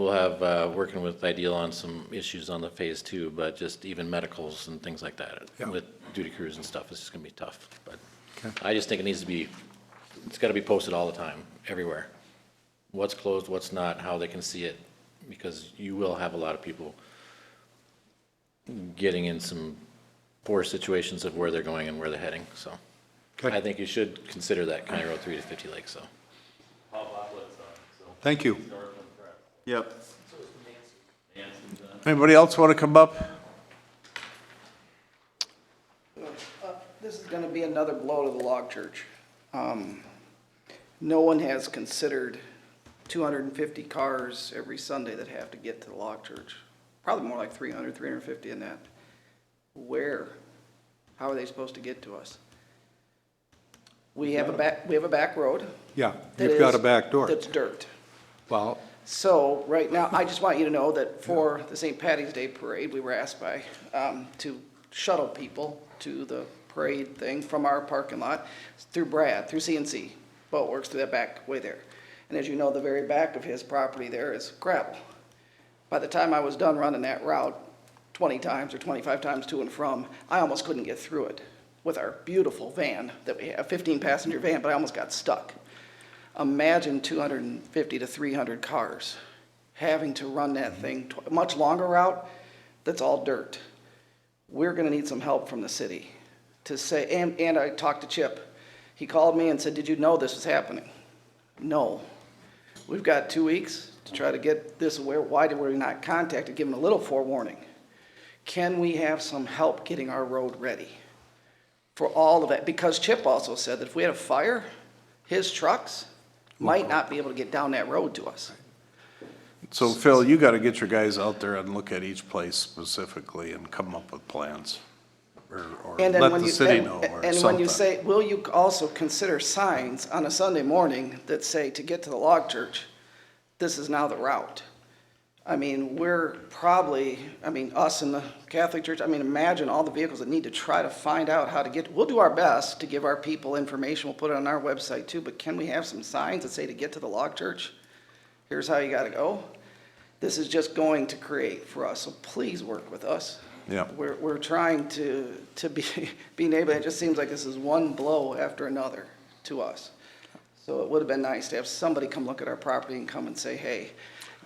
working with Ideal on some issues on the phase 2, but just even medicals and things like that
Yeah.
with duty crews and stuff, it's just gonna be tough, but. I just think it needs to be, it's gotta be posted all the time, everywhere. What's closed, what's not, how they can see it, because you will have a lot of people getting in some poor situations of where they're going and where they're heading, so. I think you should consider that County Road 3 to 50 Lakes, so.
Thank you.
Yep.
Anybody else want to come up?
This is gonna be another blow to the log church. No one has considered 250 cars every Sunday that have to get to the log church. Probably more like 300, 350 in that. Where? How are they supposed to get to us? We have a back road.
Yeah,
that
you've got a
is-
back door.
That's dirt.
Well,
So, right now, I just want you to know that for the St. Patty's Day Parade, we were asked by, to shuttle people to the parade thing from our parking lot through Brad, through CNC, Boat Works, through that back way there. And as you know, the very back of his property there is gravel. By the time I was done running that route 20 times or 25 times to and from, I almost couldn't get through it with our beautiful van that we have, 15-passenger van, but I almost got stuck. Imagine 250 to 300 cars having to run that thing, much longer route, that's all dirt. We're gonna need some help from the city to say, and I talked to Chip. He called me and said, did you know this was happening? No. We've got 2 weeks to try to get this aware. Why did we not contact, give them a little forewarning? Can we have some help getting our road ready for all of that? Because Chip also said that if we had a fire, his trucks might not be able to get down that road to us.
So Phil, you got to get your guys out there and look at each place specifically and come up with plans. Or
And then
let
when
the
you,
city
and,
know or
and when you
something.
say, will you also consider signs on a Sunday morning that say to get to the log church, this is now the route? I mean, we're probably, us and the Catholic Church, imagine all the vehicles that need to try to find out how to get, we'll do our best to give our people information, we'll put it on our website too, but can we have some signs that say to get to the log church, here's how you gotta go? This is just going to create for us, so please work with us.
Yeah.
We're trying to be neighborly, it just seems like this is one blow after another to us. So it would have been nice to have somebody come look at our property and come and say, hey,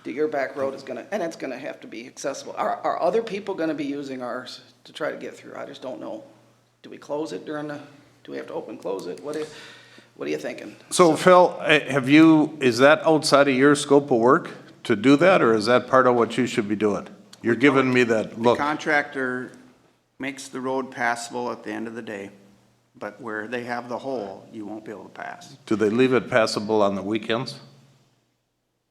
your back road is gonna, and it's gonna have to be accessible. Are other people gonna be using ours to try to get through? I just don't know. Do we close it do we have to open, close it? What are you thinking?
So Phil, is that outside of your scope of work to do that, or is that part of what you should be doing? You're giving me that
The
look.
contractor makes the road passable at the end of the day, but where they have the hole, you won't be able to pass.
Do they leave it passable on the weekends?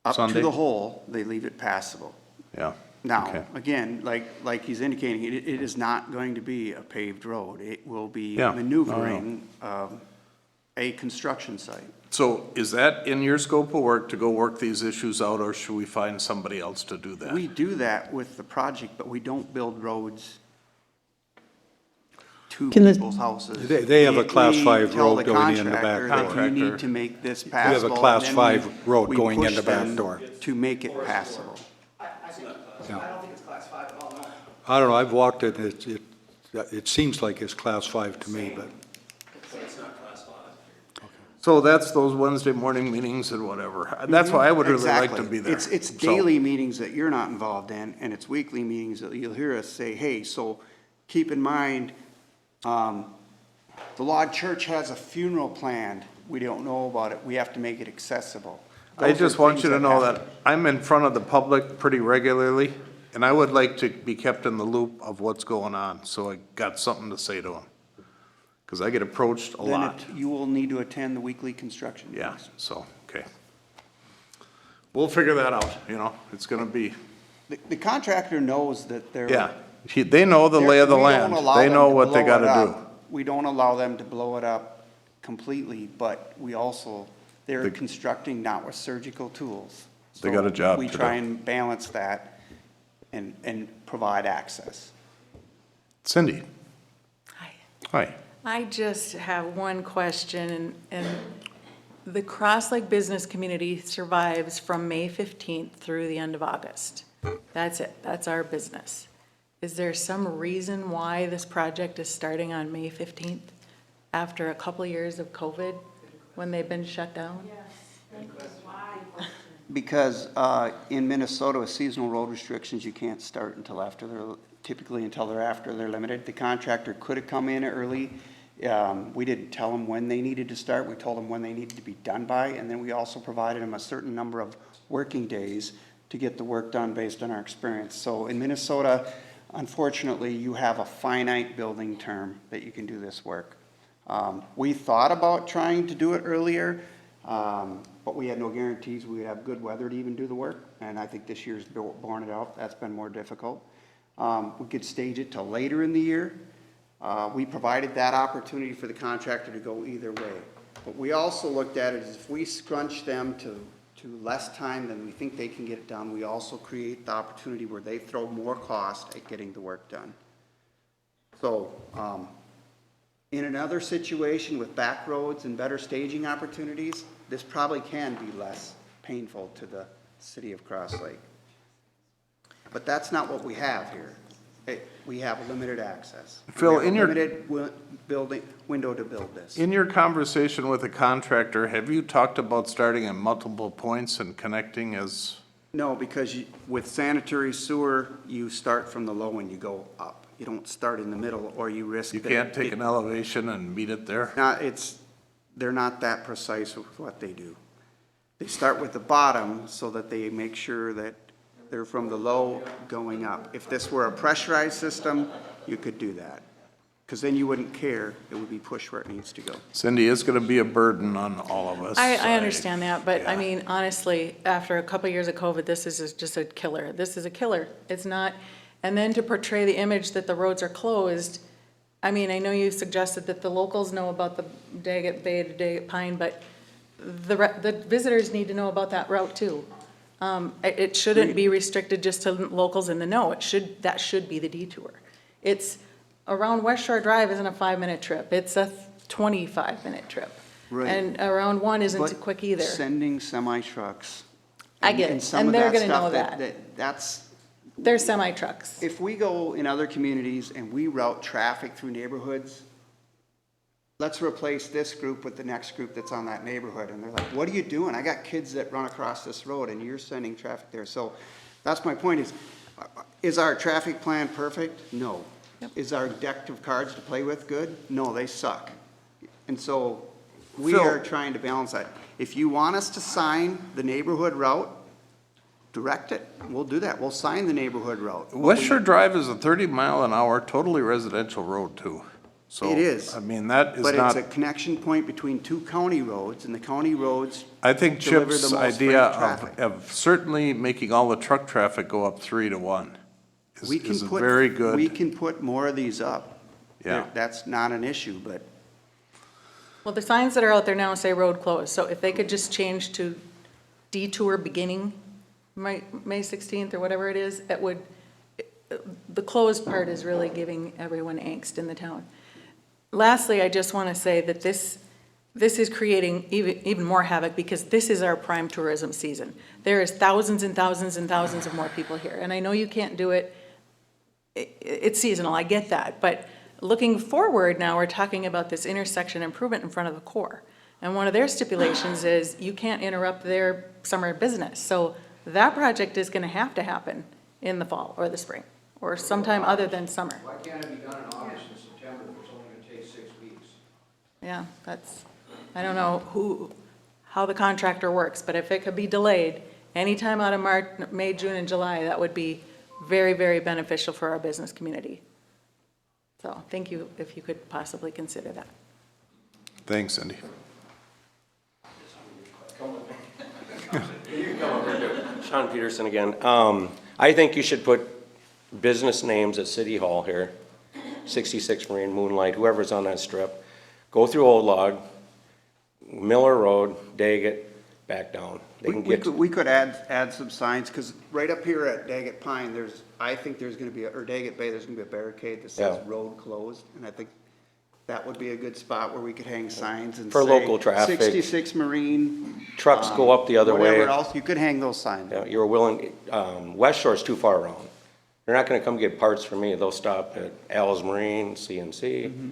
Up to
Sunday?
the hole, they leave it passable.
Yeah. Okay.
Now, again, like he's indicating, it is not going to be a paved road. It will be
Yeah.
maneuvering a construction site.
So is that in your scope of work to go work these issues out, or should we find somebody else to do that?
We do that with the project, but we don't build roads to
Can the-
people's houses.
They have a
We-
Class
we
5
tell
road
the
going in the back
contractor that
door.
you need to make this
have a
passable.
Class
and then
5 road
we
going in
push
the back
them
door.
To make it passable.
I don't think it's class 5 at all, no.
I don't know, I've walked it, it seems like it's Class 5 to me, but.
So that's those Wednesday morning meetings and whatever. That's why I would really like to
Exactly.
be there.
It's
So-
daily meetings that you're not involved in, and it's weekly meetings that you'll hear us say, hey, so keep in mind, the log church has a funeral planned. We don't know about it. We have to make it accessible.
I
Those are
just want you to
things
know
happen.
that I'm in front of the public pretty regularly, and I would like to be kept in the loop of what's going on, so I got something to say to them. Because I get approached a
Then
lot.
you will need to attend the weekly construction
Yeah,
meetings.
so, okay. We'll figure that out, it's gonna be,
The contractor knows that they're.
yeah. They know the lay of the
we don't
land.
allow
They
them
know
to
what they
blow it
gotta do.
up. We don't allow them to blow it up completely, but we also, they're
They-
constructing not with surgical tools.
They got a
So
job
We
to
try
do.
and balance that and provide access.
Cindy?
Hi.
Hi.
I just have one question, and the Cross Lake business community survives from May 15th through the end of August. That's it, that's our business. Is there some reason why this project is starting on May 15th? after a couple of years of COVID, when they've been shut down?
Because in Minnesota, with seasonal road restrictions, you can't start until after they're after they're limited. The contractor could have come in early. We didn't tell them when they needed to start. We told them when they needed to be done by, and then we also provided them a certain number of working days to get the work done based on our experience. So in Minnesota, unfortunately, you have a finite building term that you can do this work. We thought about trying to do it earlier, but we had no guarantees we would have good weather to even do the work, and I think this year's borne it out. That's been more difficult. We could stage it till later in the year. We provided that opportunity for the contractor to go either way. But we also looked at it as if we scrunch them to less time than we think they can get it done, we also create the opportunity where they throw more cost at getting the work done. So, in another situation with back roads and better staging opportunities, this probably can be less painful to the city of Cross Lake. But that's not what we have here. We have limited access.
Phil,
We have
in
a
your-
limited building, window to build this.
In your conversation with the contractor, have you talked about starting at multiple points and connecting as,
No, because with sanitary sewer, you start from the low and you go up. You don't start in the middle, or you risk.
you
that
can't take
it-
an elevation and meet it there?
They're not that precise with what they do. They start with the bottom so that they make sure that they're from the low going up. If this were a pressurized system, you could do that, because then you wouldn't care. It would be pushed where it needs to go.
Cindy, it's gonna be a burden on all of us.
I understand that, but I
yeah.
mean, honestly, after a couple of years of COVID, this is just a killer. This is a killer. It's not, and then to portray the image that the roads are closed, I mean, I know you suggested that the locals know about the Daggett Bay to Daggett Pine, but the visitors need to know about that route too. It shouldn't be restricted just to locals in the know. That should be the detour. It's, around West Shore Drive isn't a 5-minute trip. It's a 25-minute trip.
Right.
And around one isn't
But
quick either.
sending semi-trucks.
I get it,
some
and
of
they're
that
gonna know
stuff
that.
That's,
They're semi-trucks.
if we go in other communities and we route traffic through neighborhoods, let's replace this group with the next group that's on that neighborhood. And they're like, what are you doing? I got kids that run across this road and you're sending traffic there. So that's my point is our traffic plan perfect? No. Is our deck of cards to play with good? No, they suck. And so we
Phil-
are trying to balance that. If you want us to sign the neighborhood route, direct it. We'll do that. We'll sign the neighborhood route.
West Shore Drive is a 30-mile-an-hour, totally residential road too. So,
It is.
I mean, that is
But
not,
it's a connection point between two county roads, and the county roads
I think
deliver the
Chip's
most
idea
freight traffic.
of certainly making all the truck traffic go up 3 to 1
We can
is
put
very
We
good.
can put more of these up.
Yeah.
That's not an issue, but
Well, the signs that are out there now say road closed, so if they could just change to detour beginning May 16th or whatever it is, it would, the closed part is really giving everyone angst in the town. Lastly, I just want to say that this is creating even more havoc because this is our prime tourism season. There is thousands and thousands and thousands of more people here, and I know you can't do it, it's seasonal, I get that, but looking forward now, we're talking about this intersection improvement in front of the core. And one of their stipulations is you can't interrupt their summer business. So that project is going to happen in the fall or the spring, or sometime other than summer.
Why can't it be done in August and September if it's only going to take 6 weeks?
Yeah, I don't know how the contractor works, but if it could be delayed anytime out of March, May, June, and July, that would be very, very beneficial for our business community. So thank you, if you could possibly consider that.
Thanks, Cindy.
Sean Peterson again. I think you should put business names at City Hall here, 66 Marine, Moonlight, whoever's on that strip. Go through Old Log, Miller Road, Daggett, back down. They can get,
we could add some signs, because right up here at Daggett Pine, I think there's going to be, or Daggett Bay, there's going to be a barricade that says
Yeah.
road closed, and I think that would be a good spot where we could hang signs and
For
say,
local traffic.
66 Marine.
Trucks go up the other way.
Whatever else, you could hang those signs.
yeah, you're willing, West Shore's too far around. They're not gonna come get parts from me. They'll stop at Al's Marine, CNC.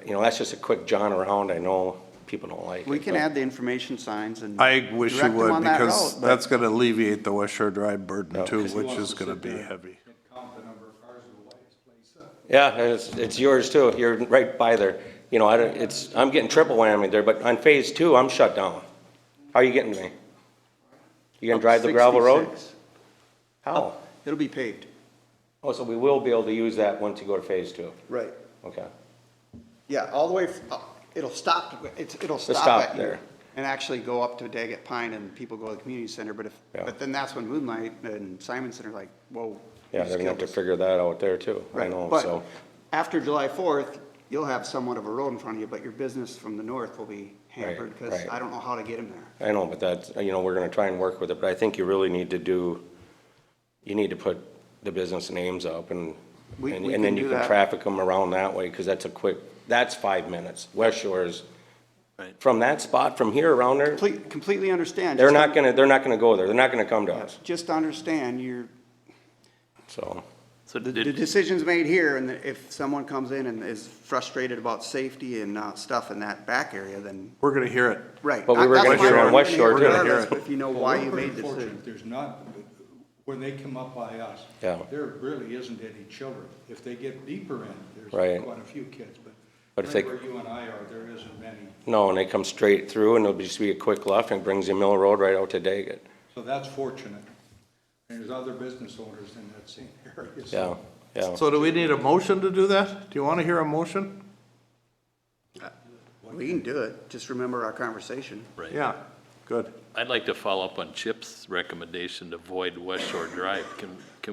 that's just a quick jaunt around. I know people don't like it.
We can
but-
add the information signs and.
I wish you
direct them
would,
on that
because
route, but-
that's gonna alleviate the West Shore Drive burden too,
He
which
wants
is
to
gonna
sit
be
there
heavy.
and count the number of cars that light his place up.
Yeah, it's yours too. You're right by there. I'm getting triple whammy there, but on phase 2, I'm shut down. How are you getting to me? You gonna drive the gravel road?
66.
How?
It'll be paved.
Oh, so we will be able to use that once you go to phase 2?
Right.
Okay.
Yeah, all the way, it'll stop, it'll stop
stop
at you
there.
and actually go up to Daggett Pine and people go to the community center, but
Yeah.
but then that's when Moonlight and Simon Center are like, whoa.
Yeah,
you
they're gonna have to
just
figure that out there too. I
Right,
know,
but
so.
after July 4th, you'll have somewhat of a road in front of you, but your business from the north will be hampered
Right,
because
right.
I don't know how to get them there.
I know, but that's, we're gonna try and work with it, but I think you really need to put the business names up and
We
then
can
you
do
can
that.
traffic them around that way, because that's 5 minutes. West Shore's, from that spot, from here around there,
Completely understand.
they're
Just
not gonna go there. They're not gonna come to us,
Just understand
so.
So
the
did,
decision's made here, and if someone comes in and is frustrated about safety and stuff in that back area, then,
We're gonna hear it.
right.
But we were
That's
gonna
fine.
hear it on
We're
West
gonna
Shore,
hear
too.
regardless, If you know why
Well,
you
we're
made the
pretty
decision.
fortunate. There's not, when they come up by us,
Yeah.
there really isn't any children. If they get deeper in, there's
Right.
quite a few kids,
But
but
if
right
they-
where you and I are, there isn't many.
No, and they come straight through, and it'll just be a quick left, and it brings you Mill Road right out to Daggett.
So that's fortunate. And there's other business owners in that same area.
Yeah, yeah.
So do we need a motion to do that? Do you wanna hear a motion?
We can do it, just remember our conversation.
right.
Yeah, good.
I'd like to follow up on Chip's recommendation to void West Shore Drive. Do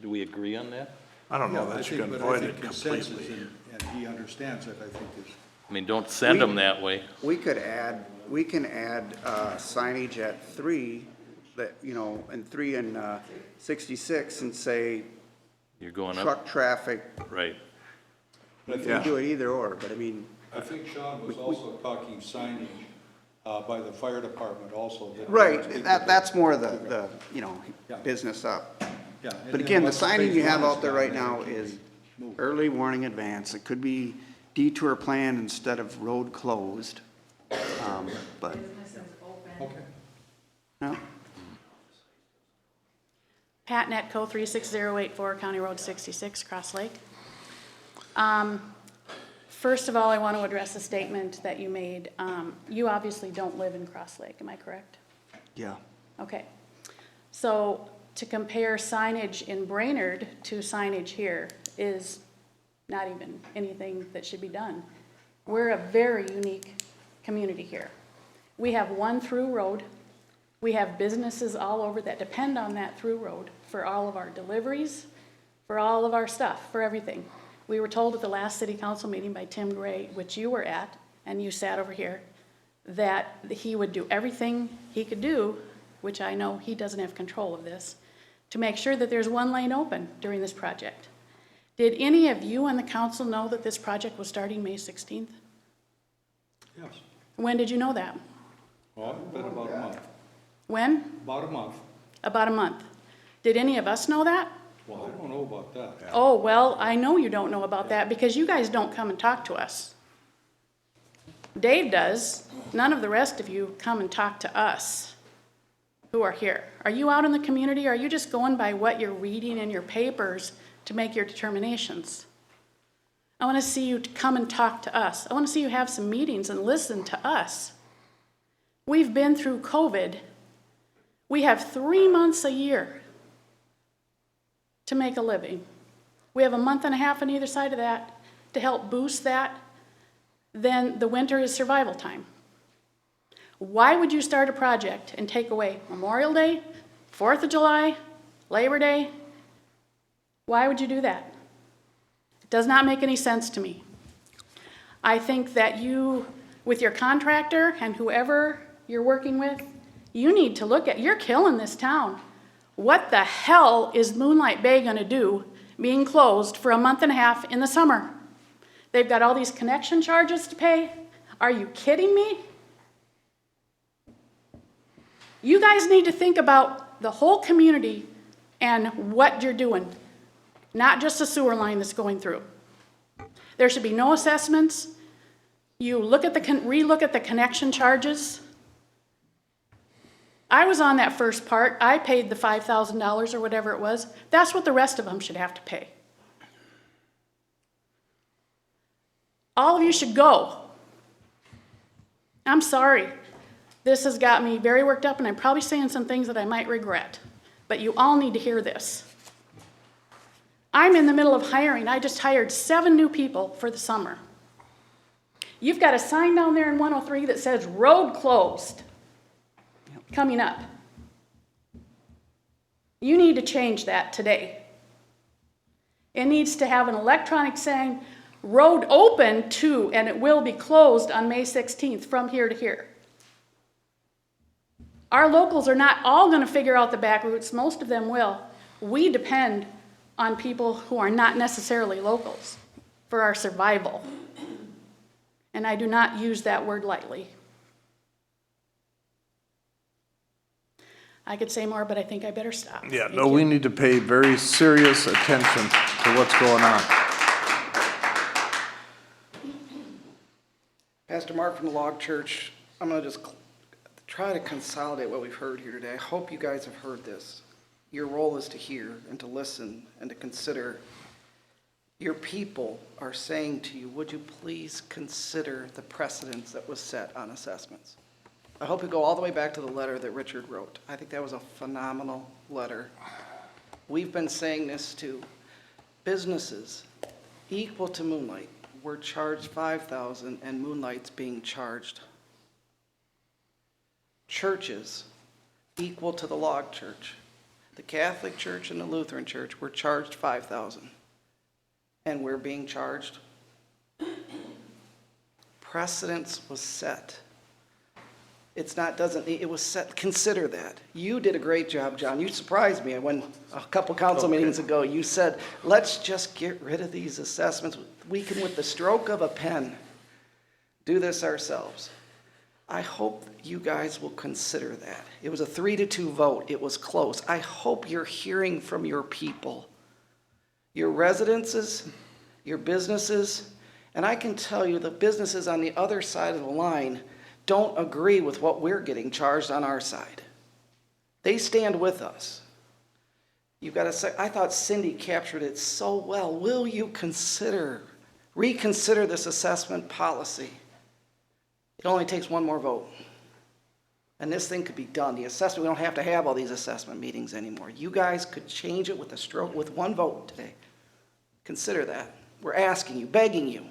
we agree on that?
I don't know
Yeah, I
that you
think-
can
but I
avoid
think
it
consensus,
completely.
and he understands it, I think is.
I mean, don't send them that way.
We can add signage at 3, and 3 and 66 and say
You're going up,
truck traffic.
right.
We can do it either or, but I mean,
I think Sean was also talking signage by the fire department also.
right, that's more the
Yeah.
business up.
Yeah, and
But
then
again, the
once
signing you
phase
have
one
out there
done,
right
then
now
it can
is
be moved.
early warning advance. It could be detour plan instead of road closed. But,
Okay.
no,
Pat Netco, 36084, County Road 66, Cross Lake. First of all, I want to address a statement that you made. You obviously don't live in Cross Lake, am I correct?
yeah.
Okay. So to compare signage in Brainerd to signage here is not even anything that should be done. We're a very unique community here. We have one through road. We have businesses all over that depend on that through road for all of our deliveries, for all of our stuff, for everything. We were told at the last city council meeting by Tim Gray, which you were at, and you sat over here, that he would do everything he could do, which I know he doesn't have control of this, to make sure that there's one lane open during this project. Did any of you on the council know that this project was starting May 16th?
Yes.
When did you know that?
Well, it's been about a month.
When?
About a month.
About a month. Did any of us know that?
Well, I don't know about that.
Oh, well, I know you don't know about that because you guys don't come and talk to us. Dave does. None of the rest of you come and talk to us who are here. Are you out in the community? Or are you just going by what you're reading in your papers to make your determinations? I want to see you come and talk to us. I want to see you have some meetings and listen to us. We've been through COVID. We have 3 months a year to make a living. We have a month and a half on either side of that to help boost that. Then the winter is survival time. Why would you start a project and take away Memorial Day, 4th of July, Labor Day? Why would you do that? It does not make any sense to me. I think that you, with your contractor and whoever you're working with, you need to look at, you're killing this town. What the hell is Moonlight Bay gonna do being closed for a month and a half in the summer? They've got all these connection charges to pay. Are you kidding me? You guys need to think about the whole community and what you're doing, not just a sewer line that's going through. There should be no assessments. You look at relook at the connection charges. I was on that first part. I paid the $5,000 or whatever it was. That's what the rest of them should have to pay. All of you should go. I'm sorry. This has got me very worked up, and I'm probably saying some things that I might regret. But you all need to hear this. I'm in the middle of hiring. I just hired 7 new people for the summer. You've got a sign down there in 103 that says road closed coming up. You need to change that today. It needs to have an electronic sign, road open to, and it will be closed on May 16th from here to here. Our locals are not all going to figure out the back routes. Most of them will. We depend on people who are not necessarily locals for our survival. And I do not use that word lightly. I could say more, but I think I better stop.
Yeah,
Thank
no,
you.
we need to pay very serious attention to what's going on.
Pastor Mark from the Log Church, I'm going to just try to consolidate what we've heard here today. I hope you guys have heard this. Your role is to hear and to listen and to consider. Your people are saying to you, would you please consider the precedence that was set on assessments? I hope you go all the way back to the letter that Richard wrote. I think that was a phenomenal letter. We've been saying this to businesses equal to Moonlight. We're charged $5,000 and Moonlight's being charged. Churches equal to the Log Church. The Catholic Church and the Lutheran Church were charged $5,000. And we're being charged. Precedence was set. It was set. Consider that. You did a great job, John. You surprised me when a couple council meetings ago, you said, let's just get rid of these assessments. We can, with the stroke of a pen, do this ourselves. I hope you guys will consider that. It was a 3-2 vote. It was close. I hope you're hearing from your people, your residences, your businesses, and I can tell you the businesses on the other side of the line don't agree with what we're getting charged on our side. They stand with us. You've got to say, I thought Cindy captured it so well. Will you reconsider this assessment policy? It only takes one more vote. And this thing could be done. The assessment, we don't have to have all these assessment meetings anymore. You guys could change it with a stroke, with one vote today. Consider that. We're asking you, begging you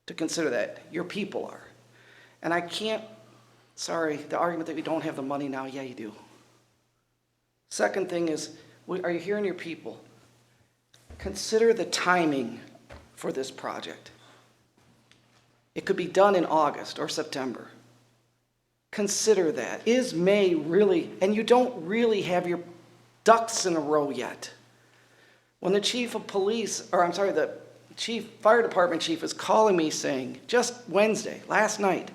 to consider that. Your people are. And I can't, sorry, the argument that we don't have the money now, yeah, you do. Second thing is, are you hearing your people? Consider the timing for this project. It could be done in August or September. Consider that. Is May really, and you don't really have your ducks in a row yet. When the chief of police, or I'm sorry, the fire department chief is calling me saying, just Wednesday, last night,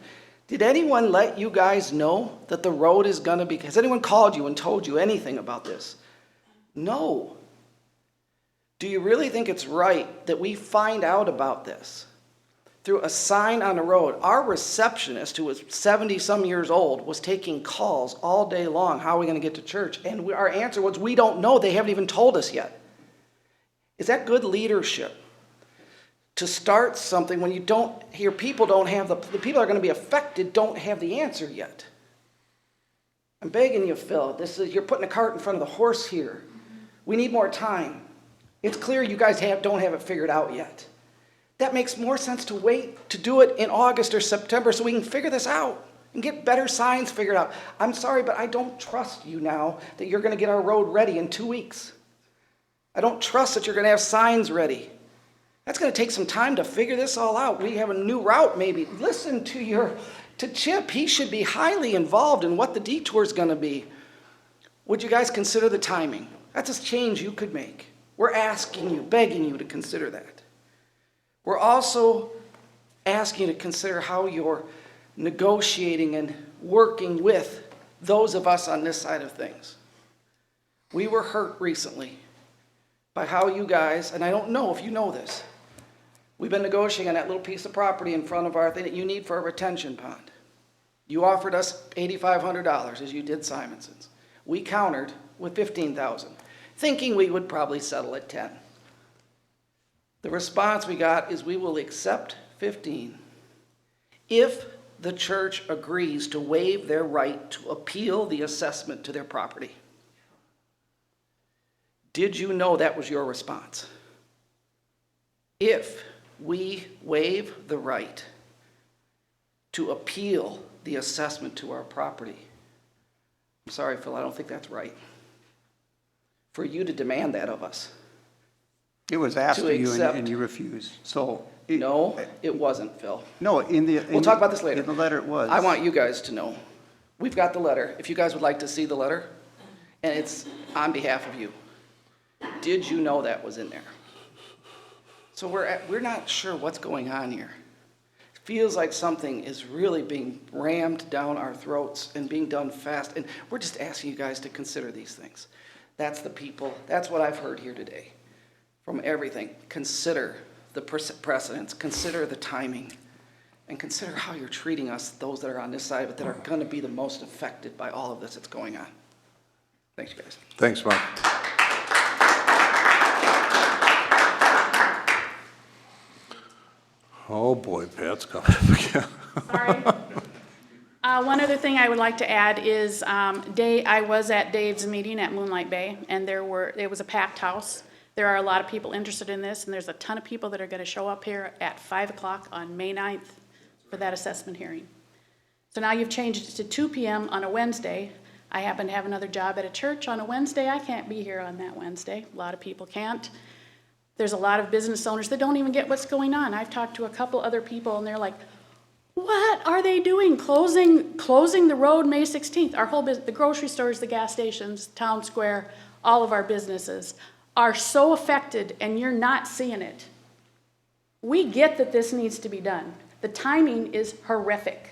did anyone let you guys know that the road is going to be, has anyone called you and told you anything about this? No. Do you really think it's right that we find out about this through a sign on the road? Our receptionist, who was 70-some years old, was taking calls all day long. How are we going to get to church? And our answer was, we don't know. They haven't even told us yet. Is that good leadership? To start something when your people don't have the people that are going to be affected don't have the answer yet. I'm begging you, Phil, you're putting a cart in front of the horse here. We need more time. It's clear you guys don't have it figured out yet. That makes more sense to wait to do it in August or September so we can figure this out and get better signs figured out. I'm sorry, but I don't trust you now that you're going to get our road ready in 2 weeks. I don't trust that you're going to have signs ready. That's going to take some time to figure this all out. We have a new route maybe. Listen to Chip. He should be highly involved in what the detour is going to be. Would you guys consider the timing? That's a change you could make. We're asking you, begging you to consider that. We're also asking you to consider how you're negotiating and working with those of us on this side of things. We were hurt recently by how you guys, and I don't know if you know this, We've been negotiating on that little piece of property in front of our thing that you need for a retention pond. You offered us $8,500, as you did Simonson's. We countered with $15,000, thinking we would probably settle at 10. The response we got is we will accept 15 if the church agrees to waive their right to appeal the assessment to their property. Did you know that was your response? If we waive the right to appeal the assessment to our property. I'm sorry, Phil, I don't think that's right. For you to demand that of us.
It was asked
To
of you
accept-
and you refused, so.
No, it wasn't, Phil.
No, in the.
We'll talk about this later.
In the letter it was.
I want you guys to know. We've got the letter. If you guys would like to see the letter, and it's on behalf of you. Did you know that was in there? So we're not sure what's going on here. It feels like something is really being rammed down our throats and being done fast, and we're just asking you guys to consider these things. That's the people, that's what I've heard here today. From everything, consider the precedents, consider the timing, and consider how you're treating us, those that are on this side of it, that are gonna be the most affected by all of this that's going on. Thanks, you guys.
Thanks, Mark. Oh, boy, Pat's coming up again.
Sorry. One other thing I would like to add is, I was at Dave's meeting at Moonlight Bay, and it was a packed house. There are a lot of people interested in this, and there's a ton of people that are gonna show up here at 5 o'clock on May 9th for that assessment hearing. So now you've changed it to 2 PM on a Wednesday. I happen to have another job at a church on a Wednesday. I can't be here on that Wednesday. A lot of people can't. There's a lot of business owners that don't even get what's going on. I've talked to a couple other people, and they're like, what are they doing? Closing the road May 16th. Our whole business, the grocery stores, the gas stations, town square, all of our businesses are so affected, and you're not seeing it. We get that this needs to be done. The timing is horrific,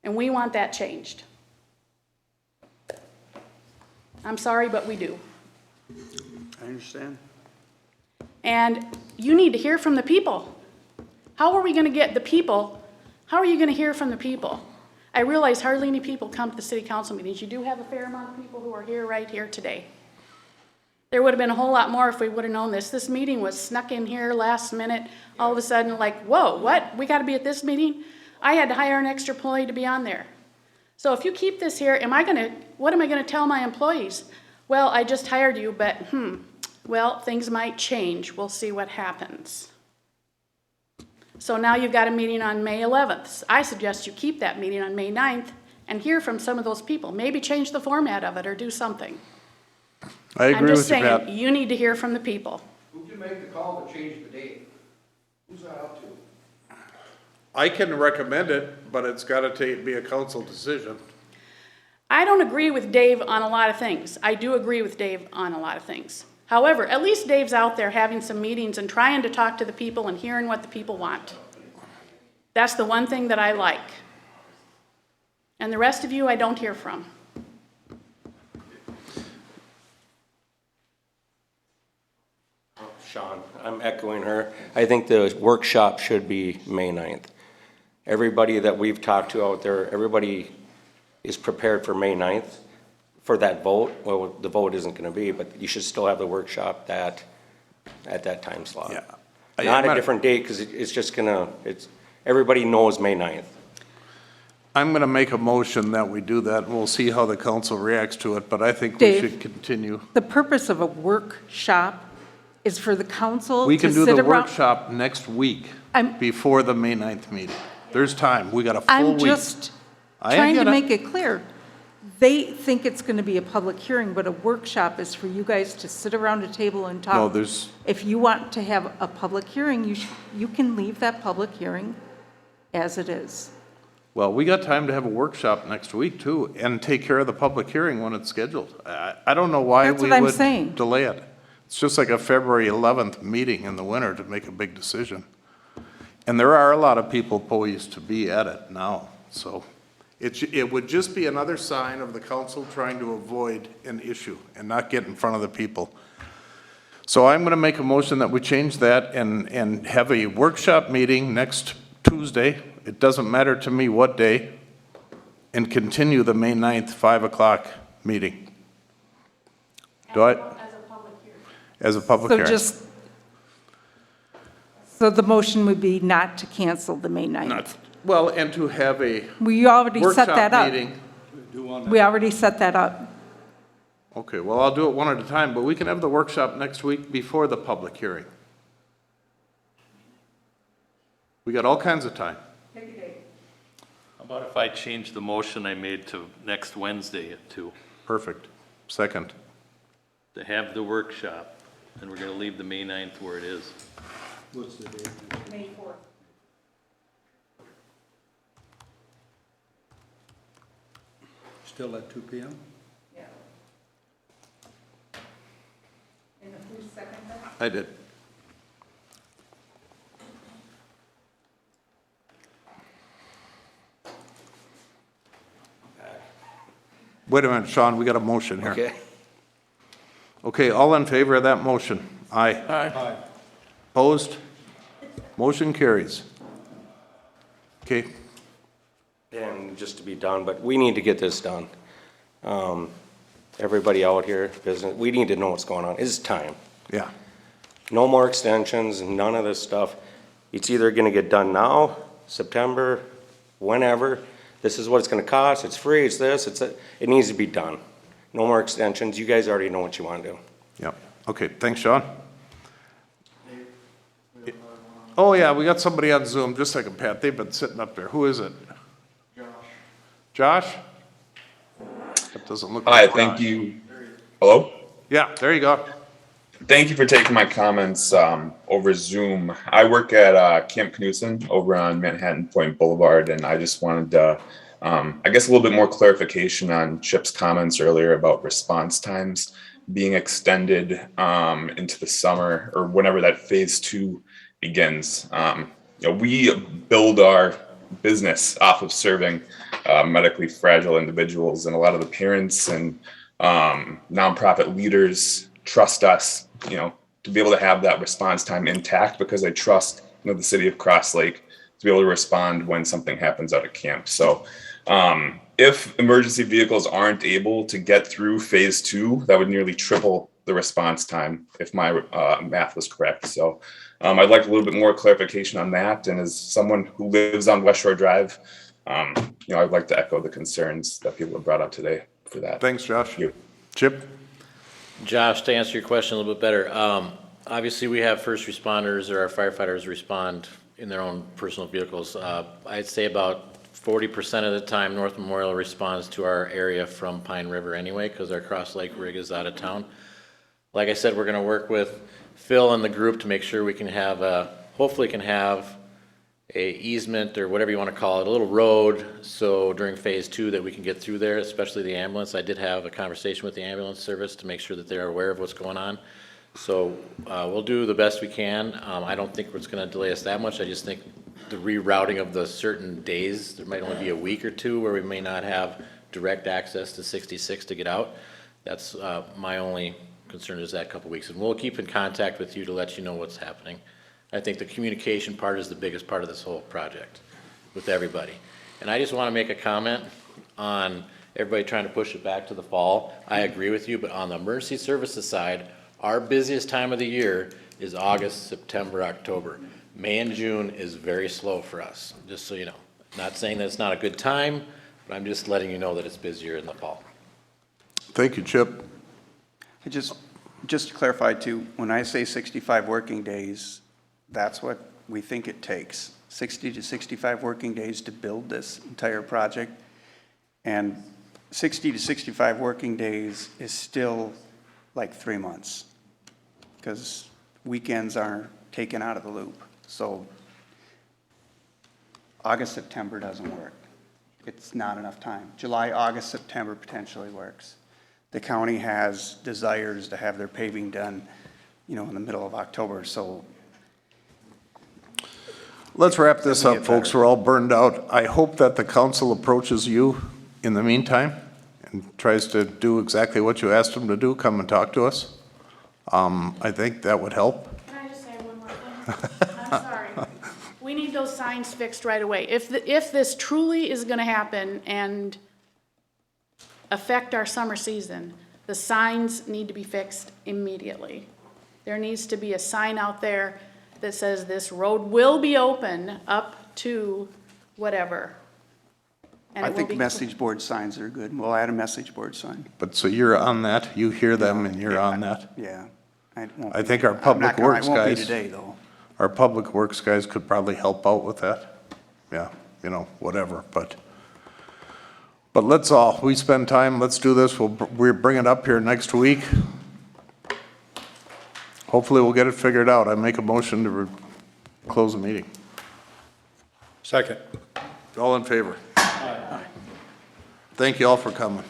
and we want that changed. I'm sorry, but we do.
I understand.
And you need to hear from the people. How are we gonna get the people? How are you gonna hear from the people? I realize hardly any people come to the city council meetings. You do have a fair amount of people who are here right here today. There would have been a whole lot more if we would have known this. This meeting was snuck in here last minute, all of a sudden like, whoa, what? We gotta be at this meeting? I had to hire an extra employee to be on there. So if you keep this here, what am I gonna tell my employees? Well, I just hired you, but well, things might change. We'll see what happens. So now you've got a meeting on May 11th. I suggest you keep that meeting on May 9th and hear from some of those people. Maybe change the format of it or do something.
I agree with you,
I'm just saying,
Pat.
you need to hear from the people.
Who can make the call to change the date? Who's that up to?
I can recommend it, but it's gotta be a council decision.
I don't agree with Dave on a lot of things. I do agree with Dave on a lot of things. However, at least Dave's out there having some meetings and trying to talk to the people and hearing what the people want. That's the one thing that I like. And the rest of you, I don't hear from.
Sean, I'm echoing her. I think the workshop should be May 9th. Everybody that we've talked to out there, everybody is prepared for May 9th for that vote. Well, the vote isn't gonna be, but you should still have the workshop at that time slot.
Yeah.
Not a different date, because it's just gonna, everybody knows May 9th.
I'm gonna make a motion that we do that, and we'll see how the council reacts to it, but I think we
Dave?
should continue.
The purpose of a workshop is for the council
We
to
can do
sit
the
around.
workshop next week,
I'm-
before the May 9th meeting. There's time, we got a full
I'm
week.
just
I
trying to
get it.
make it clear. They think it's going to be a public hearing, but a workshop is for you guys to sit around a table and talk.
No, there's,
If you want to have a public hearing, you can leave that public hearing as it is.
well, we got time to have a workshop next week too, and take care of the public hearing when it's scheduled. I don't know why
That's
we
what I'm
would
saying.
delay it. It's just like a February 11th meeting in the winter to make a big decision. And there are a lot of people poised to be at it now, so it would just be another sign of the council trying to avoid an issue and not get in front of the people. So I'm going to make a motion that we change that and have a workshop meeting next Tuesday. It doesn't matter to me what day, and continue the May 9th, 5 o'clock meeting. Do I? As a public
So
hearing.
So the motion would be not to cancel the May 9th.
Well, and to have a
We already set that
workshop
up.
meeting.
We already set that up.
Okay, well, I'll do it one at a time, but we can have the workshop next week before the public hearing. We got all kinds of time.
How about if I change the motion I made to next Wednesday at 2,
Perfect. Second.
to have the workshop, and we're gonna leave the May 9th where it is.
What's the date?
May 4th.
Still at 2 PM?
Yeah. And who seconded that?
I did. Wait a minute, Sean, we got a motion here.
Okay.
Okay, all in favor of that motion? Aye.
Aye.
Opposed? Motion carries. Okay,
And just to be done, but we need to get this done. Everybody out here, business, we need to know what's going on. It's time.
yeah.
No more extensions, none of this stuff. It's either gonna get done now, September, whenever. This is what it's gonna cost, it's free, it's this, it needs to be done. No more extensions, you guys already know what you wanna do.
Yep. Okay, thanks, Sean. Oh, yeah, we got somebody on Zoom. Just a second, Pat. They've been sitting up there. Who is it? Josh? That doesn't look
Hi,
like
thank
Josh.
you. Hello?
Yeah, there you go.
Thank you for taking my comments over Zoom. I work at Camp Knutson over on Manhattan Point Boulevard, and I just wanted to, I guess, a little bit more clarification on Chip's comments earlier about response times being extended into the summer or whenever that phase 2 begins. We build our business off of serving medically fragile individuals, and a lot of the parents and nonprofit leaders trust us, to be able to have that response time intact because they trust, the city of Cross Lake to be able to respond when something happens out at camp. So if emergency vehicles aren't able to get through phase 2, that would nearly triple the response time if my math was correct. So I'd like a little bit more clarification on that. And as someone who lives on West Shore Drive, I'd like to echo the concerns that people have brought up today for that.
Thanks, Josh. Chip?
Josh, to answer your question a little bit better, obviously we have first responders or our firefighters respond in their own personal vehicles. I'd say about 40% of the time North Memorial responds to our area from Pine River anyway, because our Cross Lake rig is out of town. Like I said, we're gonna work with Phil and the group to make sure we can have hopefully can have a easement or whatever you want to call it, a little road, so during phase 2 that we can get through there, especially the ambulance. I did have a conversation with the ambulance service to make sure that they're aware of what's going on. So we'll do the best we can. I don't think it's going to delay us that much. I just think the rerouting of the certain days, there might only be a week or two where we may not have direct access to 66 to get out. That's my only concern is that couple weeks. And we'll keep in contact with you to let you know what's happening. I think the communication part is the biggest part of this whole project with everybody. And I just want to make a comment on everybody trying to push it back to the fall. I agree with you, but on the emergency services side, our busiest time of the year is August, September, October. May and June is very slow for us, just so you know. Not saying that it's not a good time, but I'm just letting you know that it's busier in the fall.
Thank you, Chip.
Just to clarify too, when I say 65 working days, that's what we think it takes, 60 to 65 working days to build this entire project. And 60 to 65 working days is still like 3 months because weekends are taken out of the loop. So August, September doesn't work. It's not enough time. July, August, September potentially works. The county has desires to have their paving done, in the middle of October, so.
Let's wrap this up, folks. We're all burned out. I hope that the council approaches you in the meantime and tries to do exactly what you asked them to do, come and talk to us. I think that would help.
Can I just say one more thing? I'm sorry. We need those signs fixed right away. If this truly is gonna happen and affect our summer season, the signs need to be fixed immediately. There needs to be a sign out there that says this road will be open up to whatever. And
I
it will
think
be-
message board signs are good. We'll add a message board sign.
But so you're on that, you hear them and you're on that?
Yeah.
I think our public works
I won't be
guys,
today, though.
our public works guys could probably help out with that. Yeah, you know, whatever, but let's all, we spend time, let's do this, we'll bring it up here next week. Hopefully we'll get it figured out. I make a motion to close the meeting.
Second.
All in favor? Thank you all for coming.